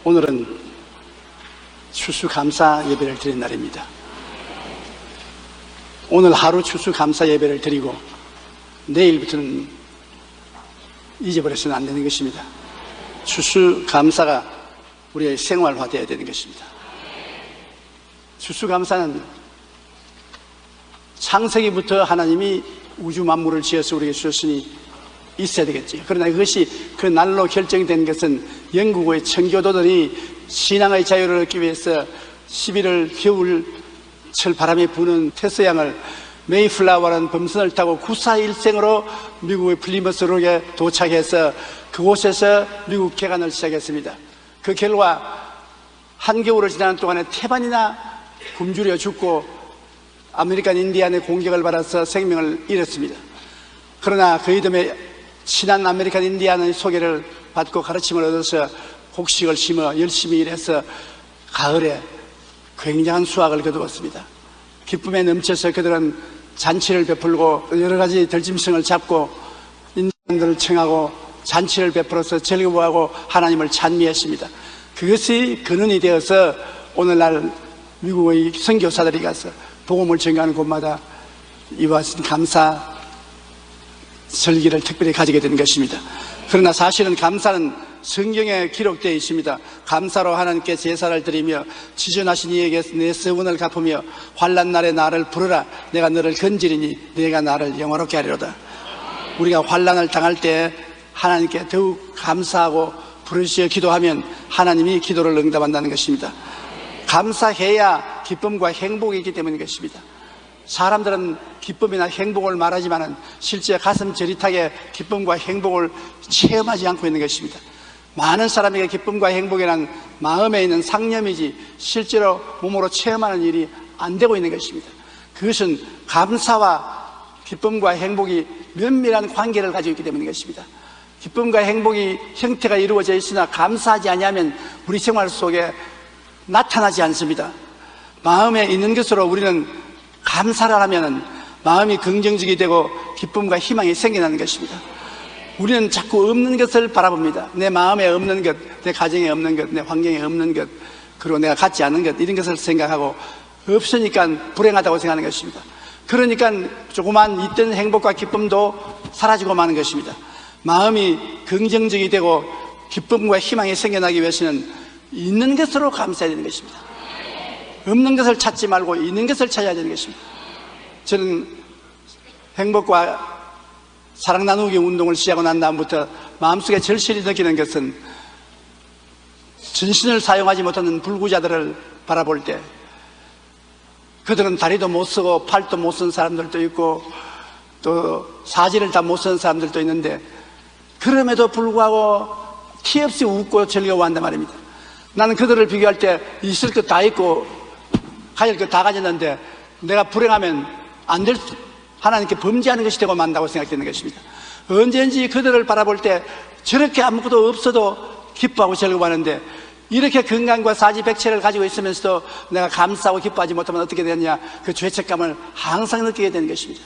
오늘은 추수감사 예배를 드린 날입니다. 오늘 하루 추수감사 예배를 드리고 내일부터는 잊어버려서는 안 되는 것입니다. 추수감사가 우리의 생활화되어야 되는 것입니다. 추수감사는 창세기부터 하나님이 우주 만물을 지어서 우리에게 주셨으니 있어야 되겠지. 그러나 그것이 그 날로 결정된 것은 영국의 청교도들이 신앙의 자유를 얻기 위해서 11월 겨울철 바람이 부는 태서양을 메이플라워라는 범선을 타고 구사일생으로 미국의 플리머스록에 도착해서 그곳에서 미국 개간을 시작했습니다. 그 결과 한겨울을 지나는 동안에 태반이나 굶주려 죽고 아메리칸 인디안의 공격을 받아서 생명을 잃었습니다. 그러나 그 이듬해 친한 아메리칸 인디안의 소개를 받고 가르침을 얻어서 곡식을 심어 열심히 일해서 가을에 굉장한 수확을 거두었습니다. 기쁨에 넘쳐서 그들은 잔치를 베풀고 여러 가지 들짐승을 잡고 인디안들을 청하고 잔치를 베풀어서 즐거워하고 하나님을 찬미했습니다. 그것이 근원이 되어서 오늘날 미국의 선교사들이 가서 복음을 전가하는 곳마다 이와 같은 감사 설기를 특별히 가지게 된 것입니다. 그러나 사실은 감사는 성경에 기록되어 있습니다. 감사로 하나님께 제사를 드리며 지존하신 이에게 내 서원을 갚으며 환난 날에 나를 부르라. 내가 너를 건지리니 내가 나를 영화롭게 하리로다. 우리가 환난을 당할 때 하나님께 더욱 감사하고 부르시어 기도하면 하나님이 기도를 응답한다는 것입니다. 감사해야 기쁨과 행복이 있기 때문인 것입니다. 사람들은 기쁨이나 행복을 말하지만 실제 가슴 저릿하게 기쁨과 행복을 체험하지 않고 있는 것입니다. 많은 사람에게 기쁨과 행복이란 마음에 있는 상념이지 실제로 몸으로 체험하는 일이 안 되고 있는 것입니다. 그것은 감사와 기쁨과 행복이 면밀한 관계를 가지고 있기 때문인 것입니다. 기쁨과 행복이 형태가 이루어져 있으나 감사하지 않으면 우리 생활 속에 나타나지 않습니다. 마음에 있는 것으로 우리는 감사를 하면 마음이 긍정적이 되고 기쁨과 희망이 생겨나는 것입니다. 우리는 자꾸 없는 것을 바라봅니다. 내 마음에 없는 것, 내 가정에 없는 것, 내 환경에 없는 것, 그리고 내가 갖지 않은 것, 이런 것을 생각하고 없으니까 불행하다고 생각하는 것입니다. 그러니까 조그만 있던 행복과 기쁨도 사라지고 마는 것입니다. 마음이 긍정적이 되고 기쁨과 희망이 생겨나기 위해서는 있는 것으로 감사해야 되는 것입니다. 없는 것을 찾지 말고 있는 것을 찾아야 되는 것입니다. 저는 행복과 사랑 나누기 운동을 시작하고 난 다음부터 마음속에 절실히 느끼는 것은 전신을 사용하지 못하는 불구자들을 바라볼 때 그들은 다리도 못 쓰고 팔도 못 쓰는 사람들도 있고 또 사지를 다 못 쓰는 사람들도 있는데 그럼에도 불구하고 티 없이 웃고 즐거워한단 말입니다. 나는 그들을 비교할 때 있을 것 다 있고 가질 것 다 가졌는데 내가 불행하면 안 될 하나님께 범죄하는 것이 되고 만다고 생각되는 것입니다. 언제든지 그들을 바라볼 때 저렇게 아무것도 없어도 기뻐하고 즐거워하는데 이렇게 건강과 사지백체를 가지고 있으면서도 내가 감사하고 기뻐하지 못하면 어떻게 되느냐, 그 죄책감을 항상 느끼게 되는 것입니다.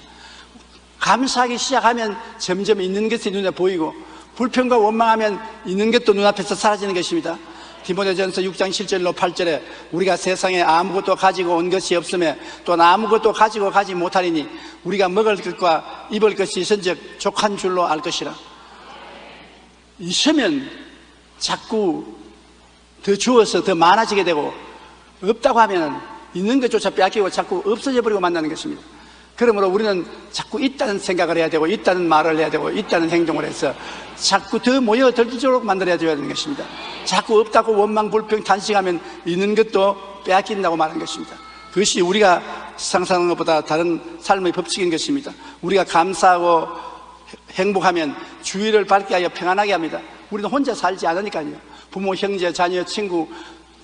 감사하기 시작하면 점점 있는 것이 눈에 보이고 불평과 원망하면 있는 것도 눈앞에서 사라지는 것입니다. 디모데전서 6장 7절로 8절에 우리가 세상에 아무것도 가지고 온 것이 없음에 또 아무것도 가지고 가지 못하리니 우리가 먹을 것과 입을 것이 있은즉 족한 줄로 알 것이라. 있으면 자꾸 더 주어서 더 많아지게 되고 없다고 하면 있는 것조차 빼앗기고 자꾸 없어져 버리고 만나는 것입니다. 그러므로 우리는 자꾸 있다는 생각을 해야 되고 있다는 말을 해야 되고 있다는 행동을 해서 자꾸 더 모여들도록 만들어야 되는 것입니다. 자꾸 없다고 원망, 불평, 탄식하면 있는 것도 빼앗긴다고 말하는 것입니다. 그것이 우리가 상상하는 것보다 다른 삶의 법칙인 것입니다. 우리가 감사하고 행복하면 주위를 밝게 하여 평안하게 합니다. 우리는 혼자 살지 않으니까요. 부모, 형제, 자녀, 친구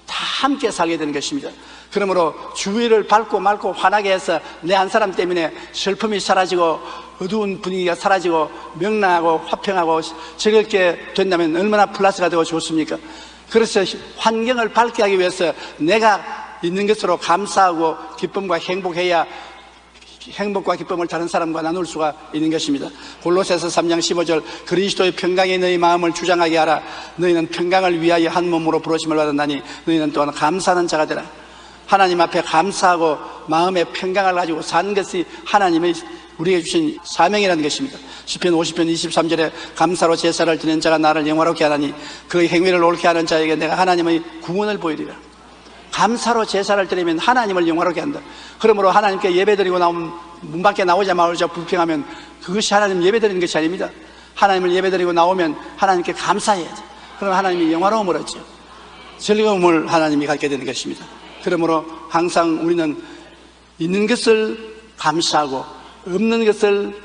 다 함께 살게 되는 것입니다. 그러므로 주위를 밝고 맑고 환하게 해서 내 한 사람 때문에 슬픔이 사라지고 어두운 분위기가 사라지고 명랑하고 화평하고 즐겁게 된다면 얼마나 플러스가 되고 좋습니까? 그래서 환경을 밝게 하기 위해서 내가 있는 것으로 감사하고 기쁨과 행복해야 행복과 기쁨을 다른 사람과 나눌 수가 있는 것입니다. 골로새서 3장 15절 그리스도의 평강이 너희 마음을 주장하게 하라. 너희는 평강을 위하여 한 몸으로 부르심을 받았나니 너희는 또한 감사하는 자가 되라. 하나님 앞에 감사하고 마음의 평강을 가지고 사는 것이 하나님의 우리에게 주신 사명이라는 것입니다. 시편 50편 23절에 감사로 제사를 드리는 자가 나를 영화롭게 하나니 그의 행위를 옳게 하는 자에게 내가 하나님의 구원을 보이리라. 감사로 제사를 드리면 하나님을 영화롭게 한다. 그러므로 하나님께 예배드리고 나오면 문 밖에 나오자마자 불평하면 그것이 하나님 예배드리는 것이 아닙니다. 하나님을 예배드리고 나오면 하나님께 감사해야지. 그럼 하나님이 영화로움을 얻죠. 즐거움을 하나님이 갖게 되는 것입니다. 그러므로 항상 우리는 있는 것을 감사하고 없는 것을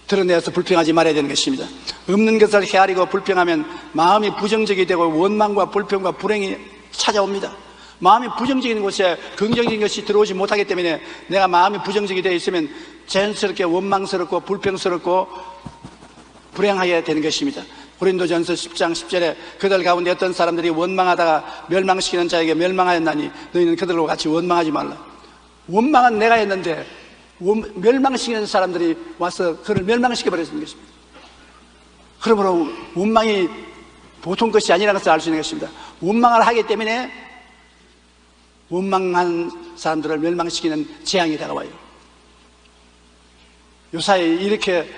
드러내서 불평하지 말아야 되는 것입니다. 없는 것을 헤아리고 불평하면 마음이 부정적이 되고 원망과 불평과 불행이 찾아옵니다. 마음이 부정적인 곳에 긍정적인 것이 들어오지 못하기 때문에 내가 마음이 부정적이 되어 있으면 자연스럽게 원망스럽고 불평스럽고 불행하게 되는 것입니다. 고린도전서 10장 10절에 그들 가운데 어떤 사람들이 원망하다가 멸망시키는 자에게 멸망하였나니 너희는 그들과 같이 원망하지 말라. 원망은 내가 했는데 멸망시키는 사람들이 와서 그를 멸망시켜버렸는 것입니다. 그러므로 원망이 보통 것이 아니라는 것을 알 수 있는 것입니다. 원망을 하기 때문에 원망한 사람들을 멸망시키는 재앙이 다가와요. 요사이 이렇게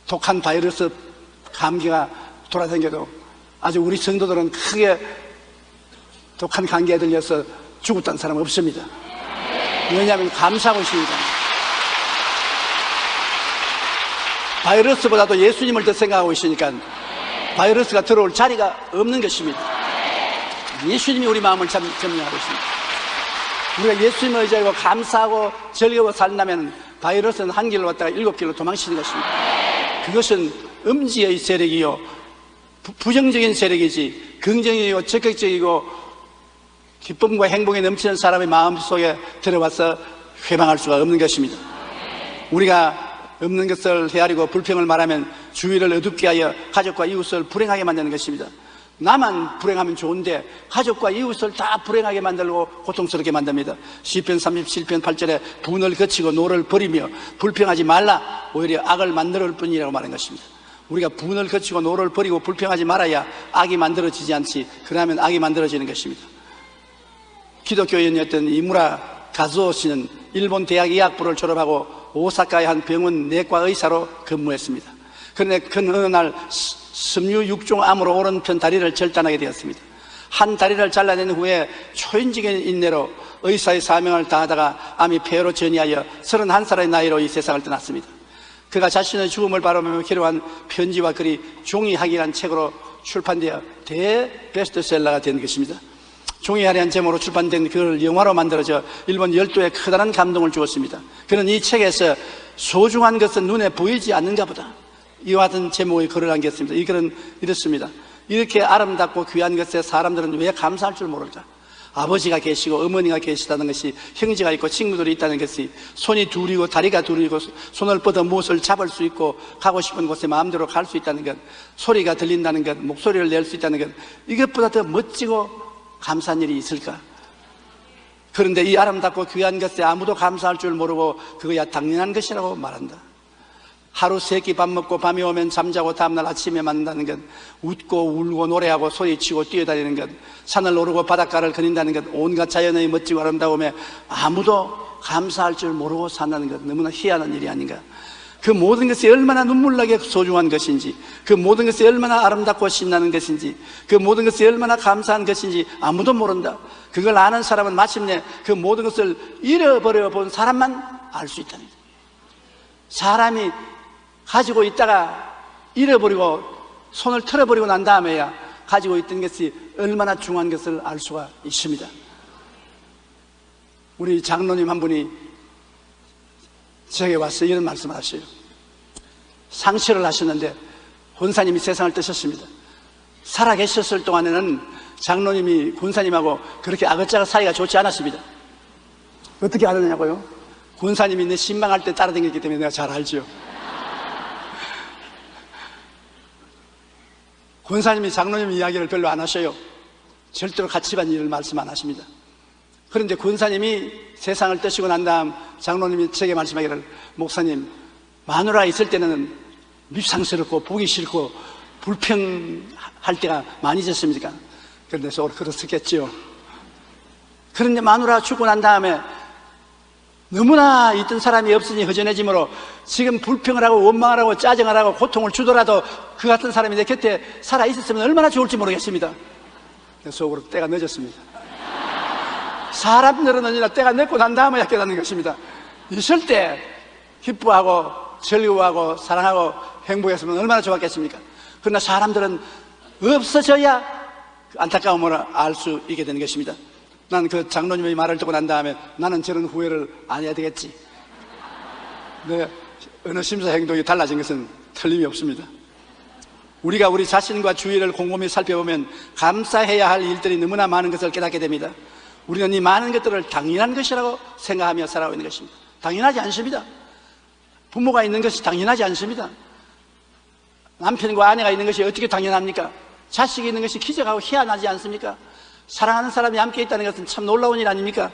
독한 바이러스 감기가 돌아다녀도 아주 우리 성도들은 크게 독한 감기에 들려서 죽었다는 사람은 없습니다. 왜냐하면 감사하고 있으니까. 바이러스보다도 예수님을 더 생각하고 있으니까 바이러스가 들어올 자리가 없는 것입니다. 예수님이 우리 마음을 점령하고 있습니다. 우리가 예수님을 의지하고 감사하고 즐거워 살려면 바이러스는 한 길로 왔다가 7길로 도망치는 것입니다. 그것은 음지의 세력이요 부정적인 세력이지 긍정적이고 적극적이고 기쁨과 행복에 넘치는 사람의 마음속에 들어와서 회방할 수가 없는 것입니다. 우리가 없는 것을 헤아리고 불평을 말하면 주위를 어둡게 하여 가족과 이웃을 불행하게 만드는 것입니다. 나만 불행하면 좋은데 가족과 이웃을 다 불행하게 만들고 고통스럽게 만듭니다. 시편 37편 8절에 분을 거치고 노를 버리며 불평하지 말라 오히려 악을 만들 뿐이라고 말한 것입니다. 우리가 분을 거치고 노를 버리고 불평하지 말아야 악이 만들어지지 않지. 그러면 악이 만들어지는 것입니다. 기독교인이었던 이무라 가즈오 씨는 일본 대학 의학부를 졸업하고 오사카의 한 병원 내과 의사로 근무했습니다. 그런데 어느 날 섬유 6종 암으로 오른편 다리를 절단하게 되었습니다. 한 다리를 잘라낸 후에 초인적인 인내로 의사의 사명을 다하다가 암이 폐로 전이하여 31살의 나이로 이 세상을 떠났습니다. 그가 자신의 죽음을 바라보며 기록한 편지와 글이 종이학이라는 책으로 출판되어 대베스트셀러가 된 것입니다. 종이학이라는 제목으로 출판된 그걸 영화로 만들어져 일본 열도에 커다란 감동을 주었습니다. 그는 이 책에서 소중한 것은 눈에 보이지 않는가 보다 이와 같은 제목의 글을 남겼습니다. 이 글은 이렇습니다. 이렇게 아름답고 귀한 것에 사람들은 왜 감사할 줄 모를까? 아버지가 계시고 어머니가 계시다는 것이, 형제가 있고 친구들이 있다는 것이, 손이 둘이고 다리가 둘이고 손을 뻗어 무엇을 잡을 수 있고 가고 싶은 곳에 마음대로 갈 수 있다는 것, 소리가 들린다는 것, 목소리를 낼 수 있다는 것, 이것보다 더 멋지고 감사한 일이 있을까? 그런데 이 아름답고 귀한 것에 아무도 감사할 줄 모르고 그거야 당연한 것이라고 말한다. 하루 3끼 밥 먹고 밤이 오면 잠자고 다음날 아침에 만난다는 것, 웃고 울고 노래하고 소리치고 뛰어다니는 것, 산을 오르고 바닷가를 거닌다는 것, 온갖 자연의 멋지고 아름다움에 아무도 감사할 줄 모르고 산다는 것, 너무나 희한한 일이 아닌가. 그 모든 것이 얼마나 눈물나게 소중한 것인지, 그 모든 것이 얼마나 아름답고 신나는 것인지, 그 모든 것이 얼마나 감사한 것인지 아무도 모른다. 그걸 아는 사람은 마침내 그 모든 것을 잃어버려 본 사람만 알 수 있다는 거다. 사람이 가지고 있다가 잃어버리고 손을 털어버리고 난 다음에야 가지고 있던 것이 얼마나 중요한 것을 알 수가 있습니다. 우리 장로님 한 분이 저에게 와서 이런 말씀을 하셔요. 상실을 하셨는데 권사님이 세상을 떠셨습니다. 살아계셨을 동안에는 장로님이 권사님하고 그렇게 아긋자긋 사이가 좋지 않았습니다. 어떻게 알았냐고요? 권사님이 내 신방할 때 따라다녔기 때문에 내가 잘 알죠. 권사님이 장로님 이야기를 별로 안 하셔요. 절대로 가치반 일을 말씀 안 하십니다. 그런데 권사님이 세상을 떠시고 난 다음 장로님이 제게 말씀하기를, 목사님, 마누라 있을 때는 밉상스럽고 보기 싫고 불평할 때가 많이 있었습니까? 그런데 속으로 그렇겠죠. 그런데 마누라 죽고 난 다음에 너무나 있던 사람이 없으니 허전해지므로 지금 불평을 하고 원망을 하고 짜증을 하고 고통을 주더라도 그 같은 사람이 내 곁에 살아있었으면 얼마나 좋을지 모르겠습니다. 속으로 때가 늦었습니다. 사람들은 언제나 때가 늦고 난 다음에 깨닫는 것입니다. 있을 때 기뻐하고 즐거워하고 사랑하고 행복했으면 얼마나 좋았겠습니까? 그러나 사람들은 없어져야 그 안타까움을 알 수 있게 되는 것입니다. 난 그 장로님의 말을 듣고 난 다음에 나는 저런 후회를 안 해야 되겠지. 내 어느 심사 행동이 달라진 것은 틀림이 없습니다. 우리가 우리 자신과 주위를 곰곰이 살펴보면 감사해야 할 일들이 너무나 많은 것을 깨닫게 됩니다. 우리는 이 많은 것들을 당연한 것이라고 생각하며 살아가고 있는 것입니다. 당연하지 않습니다. 부모가 있는 것이 당연하지 않습니다. 남편과 아내가 있는 것이 어떻게 당연합니까? 자식이 있는 것이 기적하고 희한하지 않습니까? 사랑하는 사람이 함께 있다는 것은 참 놀라운 일 아닙니까?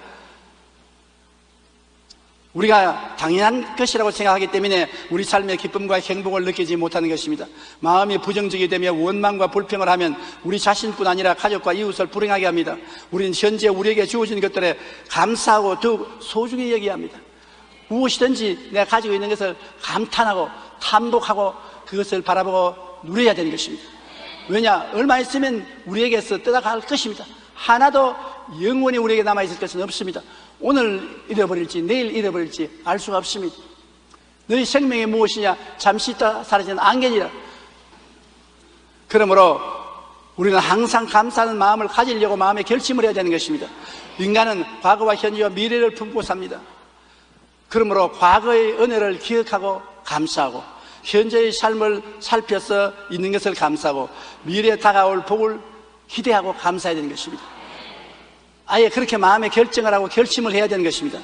우리가 당연한 것이라고 생각하기 때문에 우리 삶의 기쁨과 행복을 느끼지 못하는 것입니다. 마음이 부정적이 되며 원망과 불평을 하면 우리 자신뿐 아니라 가족과 이웃을 불행하게 합니다. 우리는 현재 우리에게 주어진 것들에 감사하고 더욱 소중히 여겨야 합니다. 무엇이든지 내가 가지고 있는 것을 감탄하고 탐복하고 그것을 바라보고 누려야 되는 것입니다. 왜냐? 얼마 있으면 우리에게서 떠나갈 것입니다. 하나도 영원히 우리에게 남아있을 것은 없습니다. 오늘 잃어버릴지 내일 잃어버릴지 알 수가 없습니다. 너희 생명이 무엇이냐? 잠시 있다 사라지는 안개니라. 그러므로 우리는 항상 감사하는 마음을 가지려고 마음의 결심을 해야 되는 것입니다. 인간은 과거와 현재와 미래를 품고 삽니다. 그러므로 과거의 은혜를 기억하고 감사하고 현재의 삶을 살펴서 있는 것을 감사하고 미래에 다가올 복을 기대하고 감사해야 되는 것입니다. 아예 그렇게 마음의 결정을 하고 결심을 해야 되는 것입니다.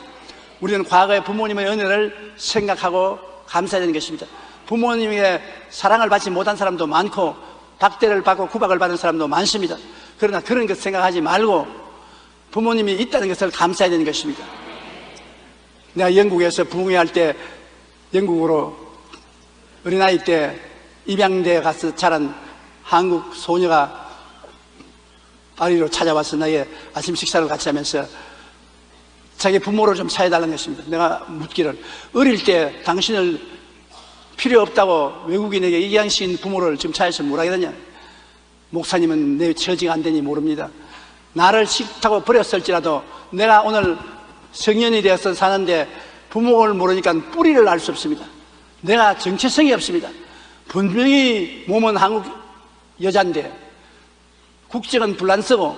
우리는 과거의 부모님의 은혜를 생각하고 감사해야 되는 것입니다. 부모님에게 사랑을 받지 못한 사람도 많고 박대를 받고 구박을 받은 사람도 많습니다. 그러나 그런 것 생각하지 말고 부모님이 있다는 것을 감사해야 되는 것입니다. 내가 영국에서 부흥회할 때 영국으로 어린아이 때 입양대에 가서 자란 한국 소녀가 아리로 찾아와서 나의 아침 식사를 같이 하면서 자기 부모를 좀 찾아달라는 것입니다. 내가 묻기를, 어릴 때 당신을 필요 없다고 외국인에게 입양시킨 부모를 지금 찾아서 뭐라 그러냐? 목사님은 내 처지가 안 되니 모릅니다. 나를 싫다고 버렸을지라도 내가 오늘 성년이 되어서 사는데 부모를 모르니까 뿌리를 알 수 없습니다. 내가 정체성이 없습니다. 분명히 몸은 한국 여자인데 국적은 불란서고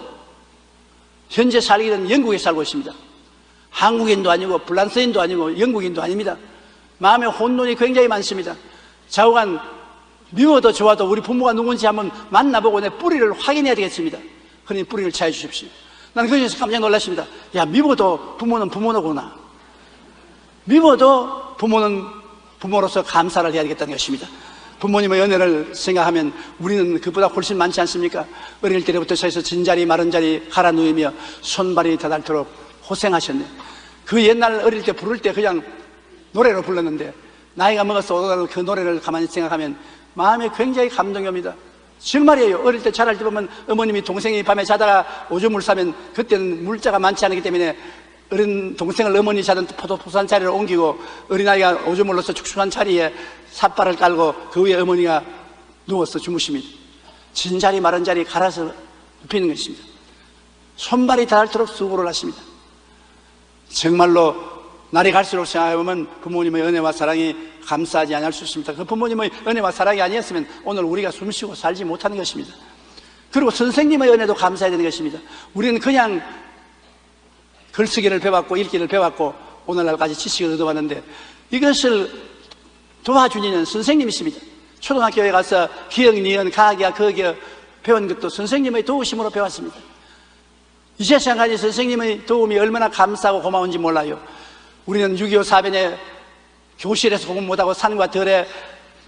현재 살기는 영국에 살고 있습니다. 한국인도 아니고 불란서인도 아니고 영국인도 아닙니다. 마음에 혼돈이 굉장히 많습니다. 좌우간 미워도 좋아도 우리 부모가 누군지 한번 만나보고 내 뿌리를 확인해야 되겠습니다. 그러니 뿌리를 찾아주십시오. 나는 거기서 깜짝 놀랐습니다. 야, 미워도 부모는 부모구나. 미워도 부모는 부모로서 감사를 해야 되겠다는 것입니다. 부모님의 은혜를 생각하면 우리는 그보다 훨씬 많지 않습니까? 어릴 때부터 서서 진자리 마른 자리 갈아 누이며 손발이 다닳도록 고생하셨네. 그 옛날 어릴 때 부를 때 그냥 노래로 불렀는데 나이가 먹어서 그 노래를 가만히 생각하면 마음이 굉장히 감동이 옵니다. 정말이에요. 어릴 때 자랄 때 보면 어머님이 동생이 밤에 자다가 오줌을 싸면 그때는 물자가 많지 않기 때문에 어린 동생을 어머니 자던 포도포산 자리로 옮기고 어린아이가 오줌을 넣어서 축축한 자리에 삿발을 깔고 그 위에 어머니가 누워서 주무십니다. 진자리 마른 자리 갈아서 눕히는 것입니다. 손발이 닿도록 수고를 하십니다. 정말로 날이 갈수록 생각해보면 부모님의 은혜와 사랑이 감사하지 않을 수 있습니다. 그 부모님의 은혜와 사랑이 아니었으면 오늘 우리가 숨쉬고 살지 못하는 것입니다. 그리고 선생님의 은혜도 감사해야 되는 것입니다. 우리는 그냥 글쓰기를 배웠고 읽기를 배웠고 오늘날까지 지식을 얻어왔는데 이것을 도와주는 선생님이십니다. 초등학교에 가서 기억, 니은, 가기야, 거기야 배운 것도 선생님의 도우심으로 배웠습니다. 이제 생각하니 선생님의 도움이 얼마나 감사하고 고마운지 몰라요. 우리는 6.25 사변에 교실에서 공부 못하고 산과 들에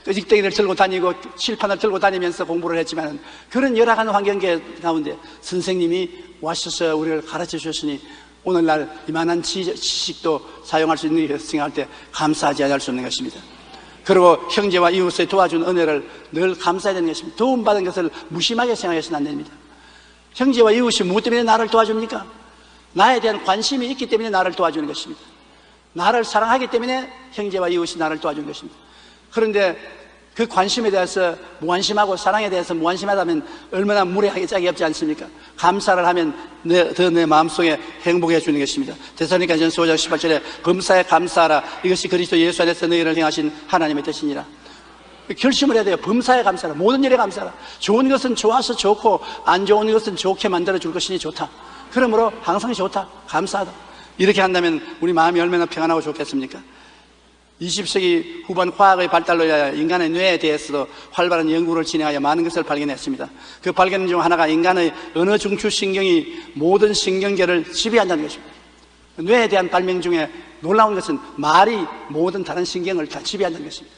끄직대기를 들고 다니고 칠판을 들고 다니면서 공부를 했지만 그런 열악한 환경 가운데 선생님이 와셔서 우리를 가르쳐 주셨으니 오늘날 이만한 지식도 사용할 수 있는 것을 생각할 때 감사하지 않을 수 없는 것입니다. 그리고 형제와 이웃을 도와준 은혜를 늘 감사해야 되는 것입니다. 도움받은 것을 무심하게 생각해서는 안 됩니다. 형제와 이웃이 무엇 때문에 나를 도와줍니까? 나에 대한 관심이 있기 때문에 나를 도와주는 것입니다. 나를 사랑하기 때문에 형제와 이웃이 나를 도와주는 것입니다. 그런데 그 관심에 대해서 무관심하고 사랑에 대해서 무관심하다면 얼마나 무례하게 짝이 없지 않습니까? 감사를 하면 내 마음속에 행복해 주는 것입니다. 데살로니가전서 5장 18절에 범사에 감사하라. 이것이 그리스도 예수 안에서 너희를 행하신 하나님의 뜻이니라. 결심을 해야 돼요. 범사에 감사하라. 모든 일에 감사하라. 좋은 것은 좋아서 좋고 안 좋은 것은 좋게 만들어 줄 것이니 좋다. 그러므로 항상 좋다. 감사하다. 이렇게 한다면 우리 마음이 얼마나 평안하고 좋겠습니까? 20세기 후반 화학의 발달로 인하여 인간의 뇌에 대해서도 활발한 연구를 진행하여 많은 것을 발견했습니다. 그 발견 중 하나가 인간의 언어 중추신경이 모든 신경계를 지배한다는 것입니다. 뇌에 대한 발명 중에 놀라운 것은 말이 모든 다른 신경을 다 지배한다는 것입니다.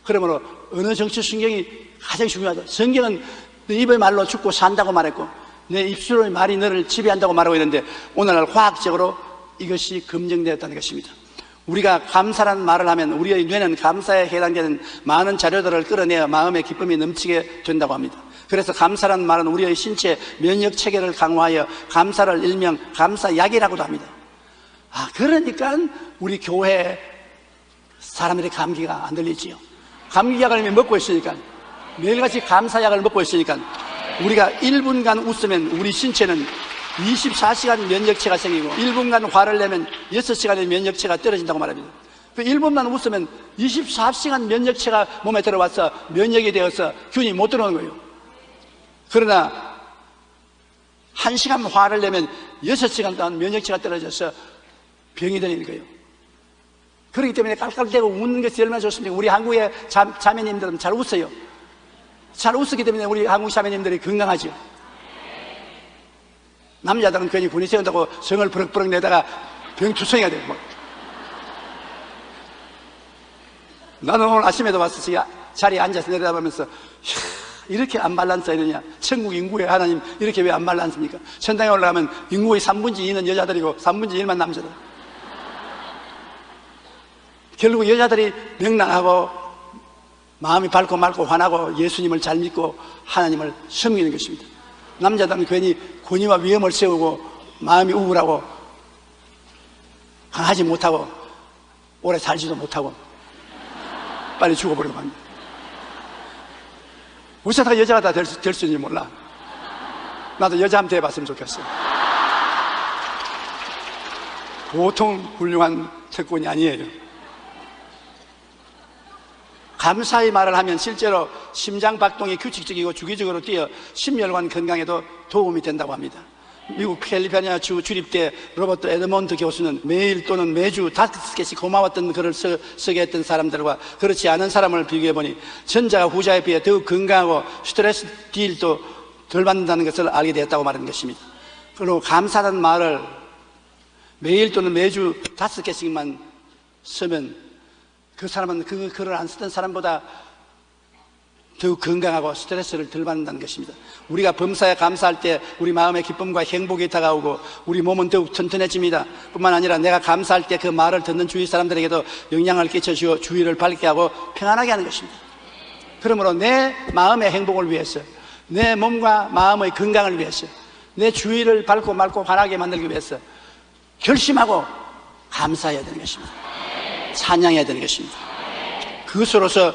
그러므로 언어 중추신경이 가장 중요하다. 성경은 내 입의 말로 죽고 산다고 말했고 내 입술의 말이 너를 지배한다고 말하고 있는데 오늘날 화학적으로 이것이 검증되었다는 것입니다. 우리가 감사라는 말을 하면 우리의 뇌는 감사에 해당되는 많은 자료들을 끌어내어 마음의 기쁨이 넘치게 된다고 합니다. 그래서 감사라는 말은 우리의 신체 면역 체계를 강화하여 감사를 일명 감사약이라고도 합니다. 그러니까 우리 교회 사람들의 감기가 안 들리지요. 감기약을 먹고 있으니까, 매일같이 감사약을 먹고 있으니까 우리가 1분간 웃으면 우리 신체는 24시간 면역체가 생기고 1분간 화를 내면 6시간의 면역체가 떨어진다고 말합니다. 그 1분만 웃으면 24시간 면역체가 몸에 들어와서 면역이 되어서 균이 못 들어오는 거예요. 그러나 1시간 화를 내면 6시간 동안 면역체가 떨어져서 병이 되는 거예요. 그렇기 때문에 깔깔대고 웃는 것이 얼마나 좋습니까? 우리 한국의 자매님들은 잘 웃어요. 잘 웃었기 때문에 우리 한국 자매님들이 건강하죠. 남자들은 괜히 군이 세운다고 성을 버럭버럭 내다가 병투성이가 돼요. 나는 오늘 아침에도 와서 자리에 앉아서 내려다보면서 이렇게 안 발란서 이러냐. 천국 인구의 하나님 이렇게 왜 안 발란습니까? 천당에 올라가면 인구의 3분의 2는 여자들이고 3분의 1만 남자들. 결국 여자들이 명랑하고 마음이 밝고 맑고 환하고 예수님을 잘 믿고 하나님을 섬기는 것입니다. 남자들은 괜히 권위와 위험을 세우고 마음이 우울하고 강하지 못하고 오래 살지도 못하고 빨리 죽어버리고 합니다. 어쩌다가 여자가 다 될 수 있는지 몰라. 나도 여자 한번 대봤으면 좋겠어. 보통 훌륭한 특권이 아니에요. 감사의 말을 하면 실제로 심장 박동이 규칙적이고 주기적으로 뛰어 심혈관 건강에도 도움이 된다고 합니다. 미국 캘리포니아 주 주립대 로버트 에드먼드 교수는 매일 또는 매주 5개씩 고마웠던 글을 쓰게 했던 사람들과 그렇지 않은 사람을 비교해보니 전자가 후자에 비해 더욱 건강하고 스트레스 딜도 덜 받는다는 것을 알게 되었다고 말하는 것입니다. 그리고 감사라는 말을 매일 또는 매주 5개씩만 쓰면 그 사람은 그 글을 안 쓰던 사람보다 더욱 건강하고 스트레스를 덜 받는다는 것입니다. 우리가 범사에 감사할 때 우리 마음의 기쁨과 행복이 다가오고 우리 몸은 더욱 튼튼해집니다. 뿐만 아니라 내가 감사할 때 그 말을 듣는 주위 사람들에게도 영향을 끼쳐주어 주위를 밝게 하고 평안하게 하는 것입니다. 그러므로 내 마음의 행복을 위해서, 내 몸과 마음의 건강을 위해서, 내 주위를 밝고 맑고 환하게 만들기 위해서 결심하고 감사해야 되는 것입니다. 찬양해야 되는 것입니다. 그것으로서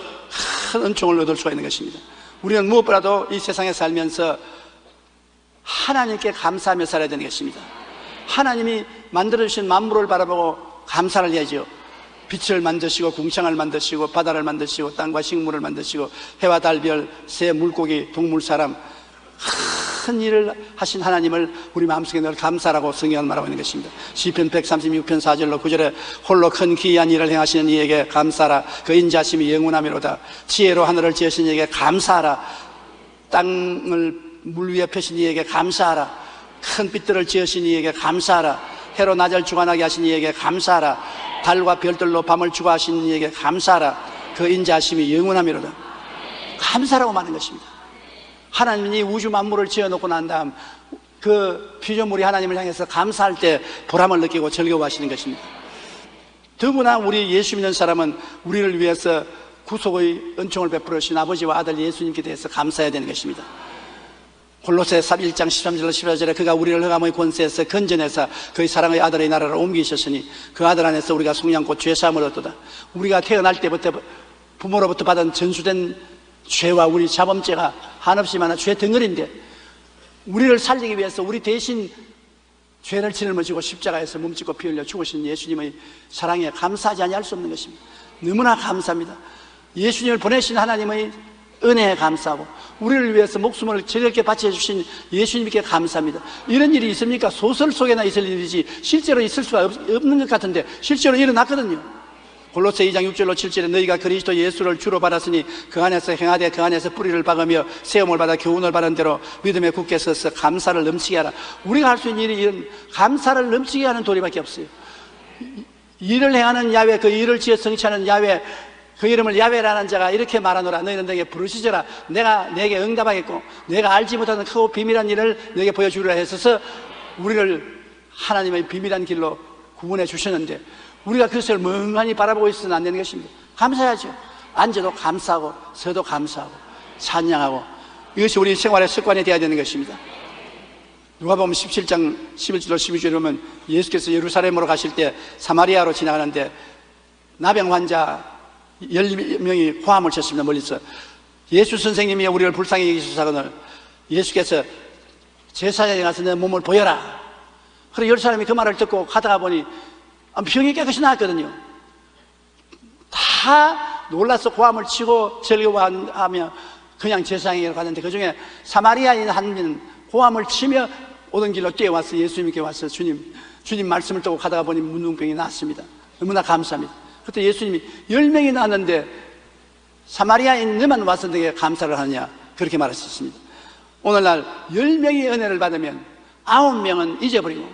큰 은총을 얻을 수가 있는 것입니다. 우리는 무엇보다도 이 세상에 살면서 하나님께 감사하며 살아야 되는 것입니다. 하나님이 만들어주신 만물을 바라보고 감사를 해야죠. 빛을 만드시고 궁창을 만드시고 바다를 만드시고 땅과 식물을 만드시고 해와 달, 별, 새, 물고기, 동물, 사람 큰 일을 하신 하나님을 우리 마음속에 늘 감사라고 성경은 말하고 있는 것입니다. 시편 136편 4절로 9절에 홀로 큰 기이한 일을 행하시는 이에게 감사하라. 그 인자심이 영원하미로다. 지혜로 하늘을 지으신 이에게 감사하라. 땅을 물 위에 펴신 이에게 감사하라. 큰 빛들을 지으신 이에게 감사하라. 해로 낮을 주관하게 하신 이에게 감사하라. 달과 별들로 밤을 주관하신 이에게 감사하라. 그 인자심이 영원하미로다. 감사라고 말하는 것입니다. 하나님이 우주 만물을 지어놓고 난 다음 그 피조물이 하나님을 향해서 감사할 때 보람을 느끼고 즐거워하시는 것입니다. 더구나 우리 예수 믿는 사람은 우리를 위해서 구속의 은총을 베풀어 주신 아버지와 아들 예수님께 대해서 감사해야 되는 것입니다. 골로새 1장 13절로 14절에 그가 우리를 흑암의 권세에서 건져내서 그의 사랑의 아들의 나라를 옮기셨으니 그 아들 안에서 우리가 속량고 죄사함을 얻도다. 우리가 태어날 때부터 부모로부터 받은 전수된 죄와 우리 자범죄가 한없이 많아 죄 덩어리인데 우리를 살리기 위해서 우리 대신 죄를 짊어지고 십자가에서 몸짓고 피 흘려 죽으신 예수님의 사랑에 감사하지 아니할 수 없는 것입니다. 너무나 감사합니다. 예수님을 보내신 하나님의 은혜에 감사하고 우리를 위해서 목숨을 즐겁게 바쳐 주신 예수님께 감사합니다. 이런 일이 있습니까? 소설 속에나 있을 일이지 실제로 있을 수가 없는 것 같은데 실제로 일어났거든요. 골로새 2장 6절로 7절에 너희가 그리스도 예수를 주로 받았으니 그 안에서 행하되 그 안에서 뿌리를 박으며 세움을 받아 교훈을 받은 대로 믿음에 굳게 서서 감사를 넘치게 하라. 우리가 할 수 있는 일이 이런 감사를 넘치게 하는 도리밖에 없어요. 일을 행하는 야훼, 그 일을 지어 성취하는 야훼, 그 이름을 야훼라는 자가 이렇게 말하노라. 너희는 내게 부르시더라. 내가 내게 응답하겠고 내가 알지 못하는 크고 비밀한 일을 너에게 보여주리라 했어서 우리를 하나님의 비밀한 길로 구원해 주셨는데 우리가 그것을 멍하니 바라보고 있어서는 안 되는 것입니다. 감사해야죠. 앉아도 감사하고 서도 감사하고 찬양하고 이것이 우리 생활의 습관이 되어야 되는 것입니다. 누가복음 17장 11절로 12절에 보면 예수께서 예루살렘으로 가실 때 사마리아로 지나가는데 나병 환자 10명이 호함을 쳤습니다. 멀리서 예수 선생님이 우리를 불쌍히 여기시사거늘 예수께서 제사장에 가서 내 몸을 보여라. 그래서 10사람이 그 말을 듣고 가다가 보니 병이 깨끗이 나았거든요. 다 놀라서 고함을 치고 즐거워하며 그냥 제사장에게 갔는데 그 중에 사마리아인 한 명은 고함을 치며 오던 길로 뛰어와서 예수님께 와서 주님 말씀을 듣고 가다가 보니 문둥병이 나았습니다. 너무나 감사합니다. 그때 예수님이 10명이 나왔는데 사마리아인 너만 와서 내게 감사를 하느냐 그렇게 말하셨습니다. 오늘날 10명이 은혜를 받으면 9명은 잊어버리고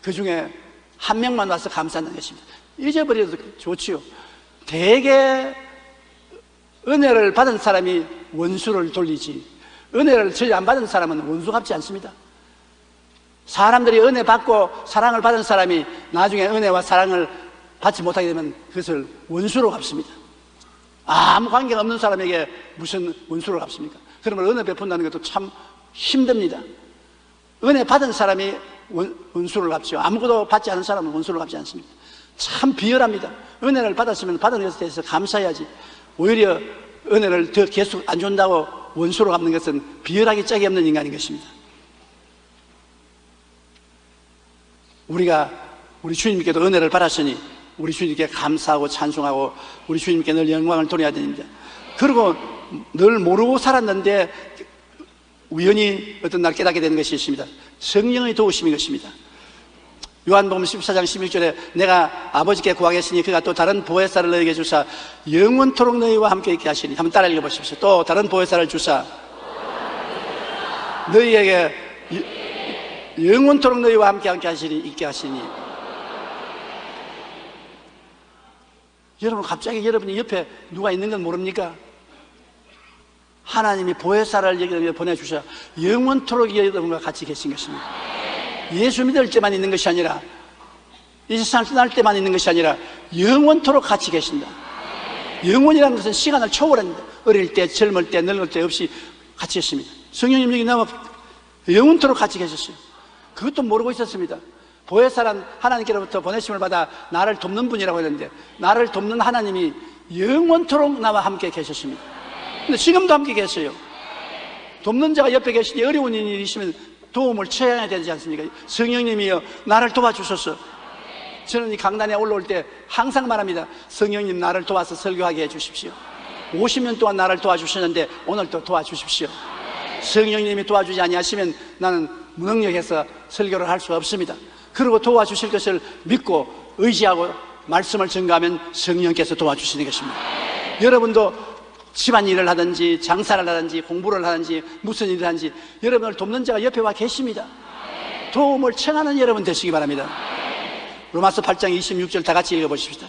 그 중에 1명만 와서 감사하는 것입니다. 잊어버려도 좋지요. 대개 은혜를 받은 사람이 원수를 돌리지 은혜를 전혀 안 받은 사람은 원수 갚지 않습니다. 사람들이 은혜 받고 사랑을 받은 사람이 나중에 은혜와 사랑을 받지 못하게 되면 그것을 원수로 갚습니다. 아무 관계가 없는 사람에게 무슨 원수를 갚습니까? 그러면 은혜 베푼다는 것도 참 힘듭니다. 은혜 받은 사람이 원수를 갚죠. 아무것도 받지 않은 사람은 원수를 갚지 않습니다. 참 비열합니다. 은혜를 받았으면 받은 것에 대해서 감사해야지 오히려 은혜를 더 계속 안 준다고 원수로 갚는 것은 비열하기 짝이 없는 인간인 것입니다. 우리가 우리 주님께도 은혜를 받았으니 우리 주님께 감사하고 찬송하고 우리 주님께 늘 영광을 돌려야 됩니다. 그리고 늘 모르고 살았는데 우연히 어떤 날 깨닫게 되는 것이 있습니다. 성령의 도우심인 것입니다. 요한복음 14장 16절에 내가 아버지께 구하겠으니 그가 또 다른 보혜사를 너희에게 주사 영원토록 너희와 함께 있게 하시니 한번 따라 읽어보십시오. 또 다른 보혜사를 주사 너희에게 영원토록 너희와 함께 하시니 있게 하시니. 여러분 갑자기 여러분이 옆에 누가 있는 건 모릅니까? 하나님이 보혜사를 여기에 보내주셔 영원토록 여러분과 같이 계신 것입니다. 예수 믿을 때만 있는 것이 아니라 이 세상을 떠날 때만 있는 것이 아니라 영원토록 같이 계신다. 영원이라는 것은 시간을 초월합니다. 어릴 때, 젊을 때, 늙을 때 없이 같이 계십니다. 성령님 여기 나와 영원토록 같이 계셨어요. 그것도 모르고 있었습니다. 보혜사란 하나님께로부터 보내심을 받아 나를 돕는 분이라고 했는데 나를 돕는 하나님이 영원토록 나와 함께 계셨습니다. 근데 지금도 함께 계세요. 돕는 자가 옆에 계시니 어려운 일이 있으면 도움을 청해야 되지 않습니까? 성령님이여 나를 도와주소서. 저는 이 강단에 올라올 때 항상 말합니다. 성령님 나를 도와서 설교하게 해주십시오. 50년 동안 나를 도와주셨는데 오늘도 도와주십시오. 성령님이 도와주지 아니하시면 나는 무능력해서 설교를 할 수가 없습니다. 그리고 도와주실 것을 믿고 의지하고 말씀을 전가하면 성령께서 도와주시는 것입니다. 여러분도 집안일을 하든지 장사를 하든지 공부를 하든지 무슨 일을 하든지 여러분을 돕는 자가 옆에 와 계십니다. 도움을 청하는 여러분 되시기 바랍니다. 로마서 8장 26절 다 같이 읽어보십시다.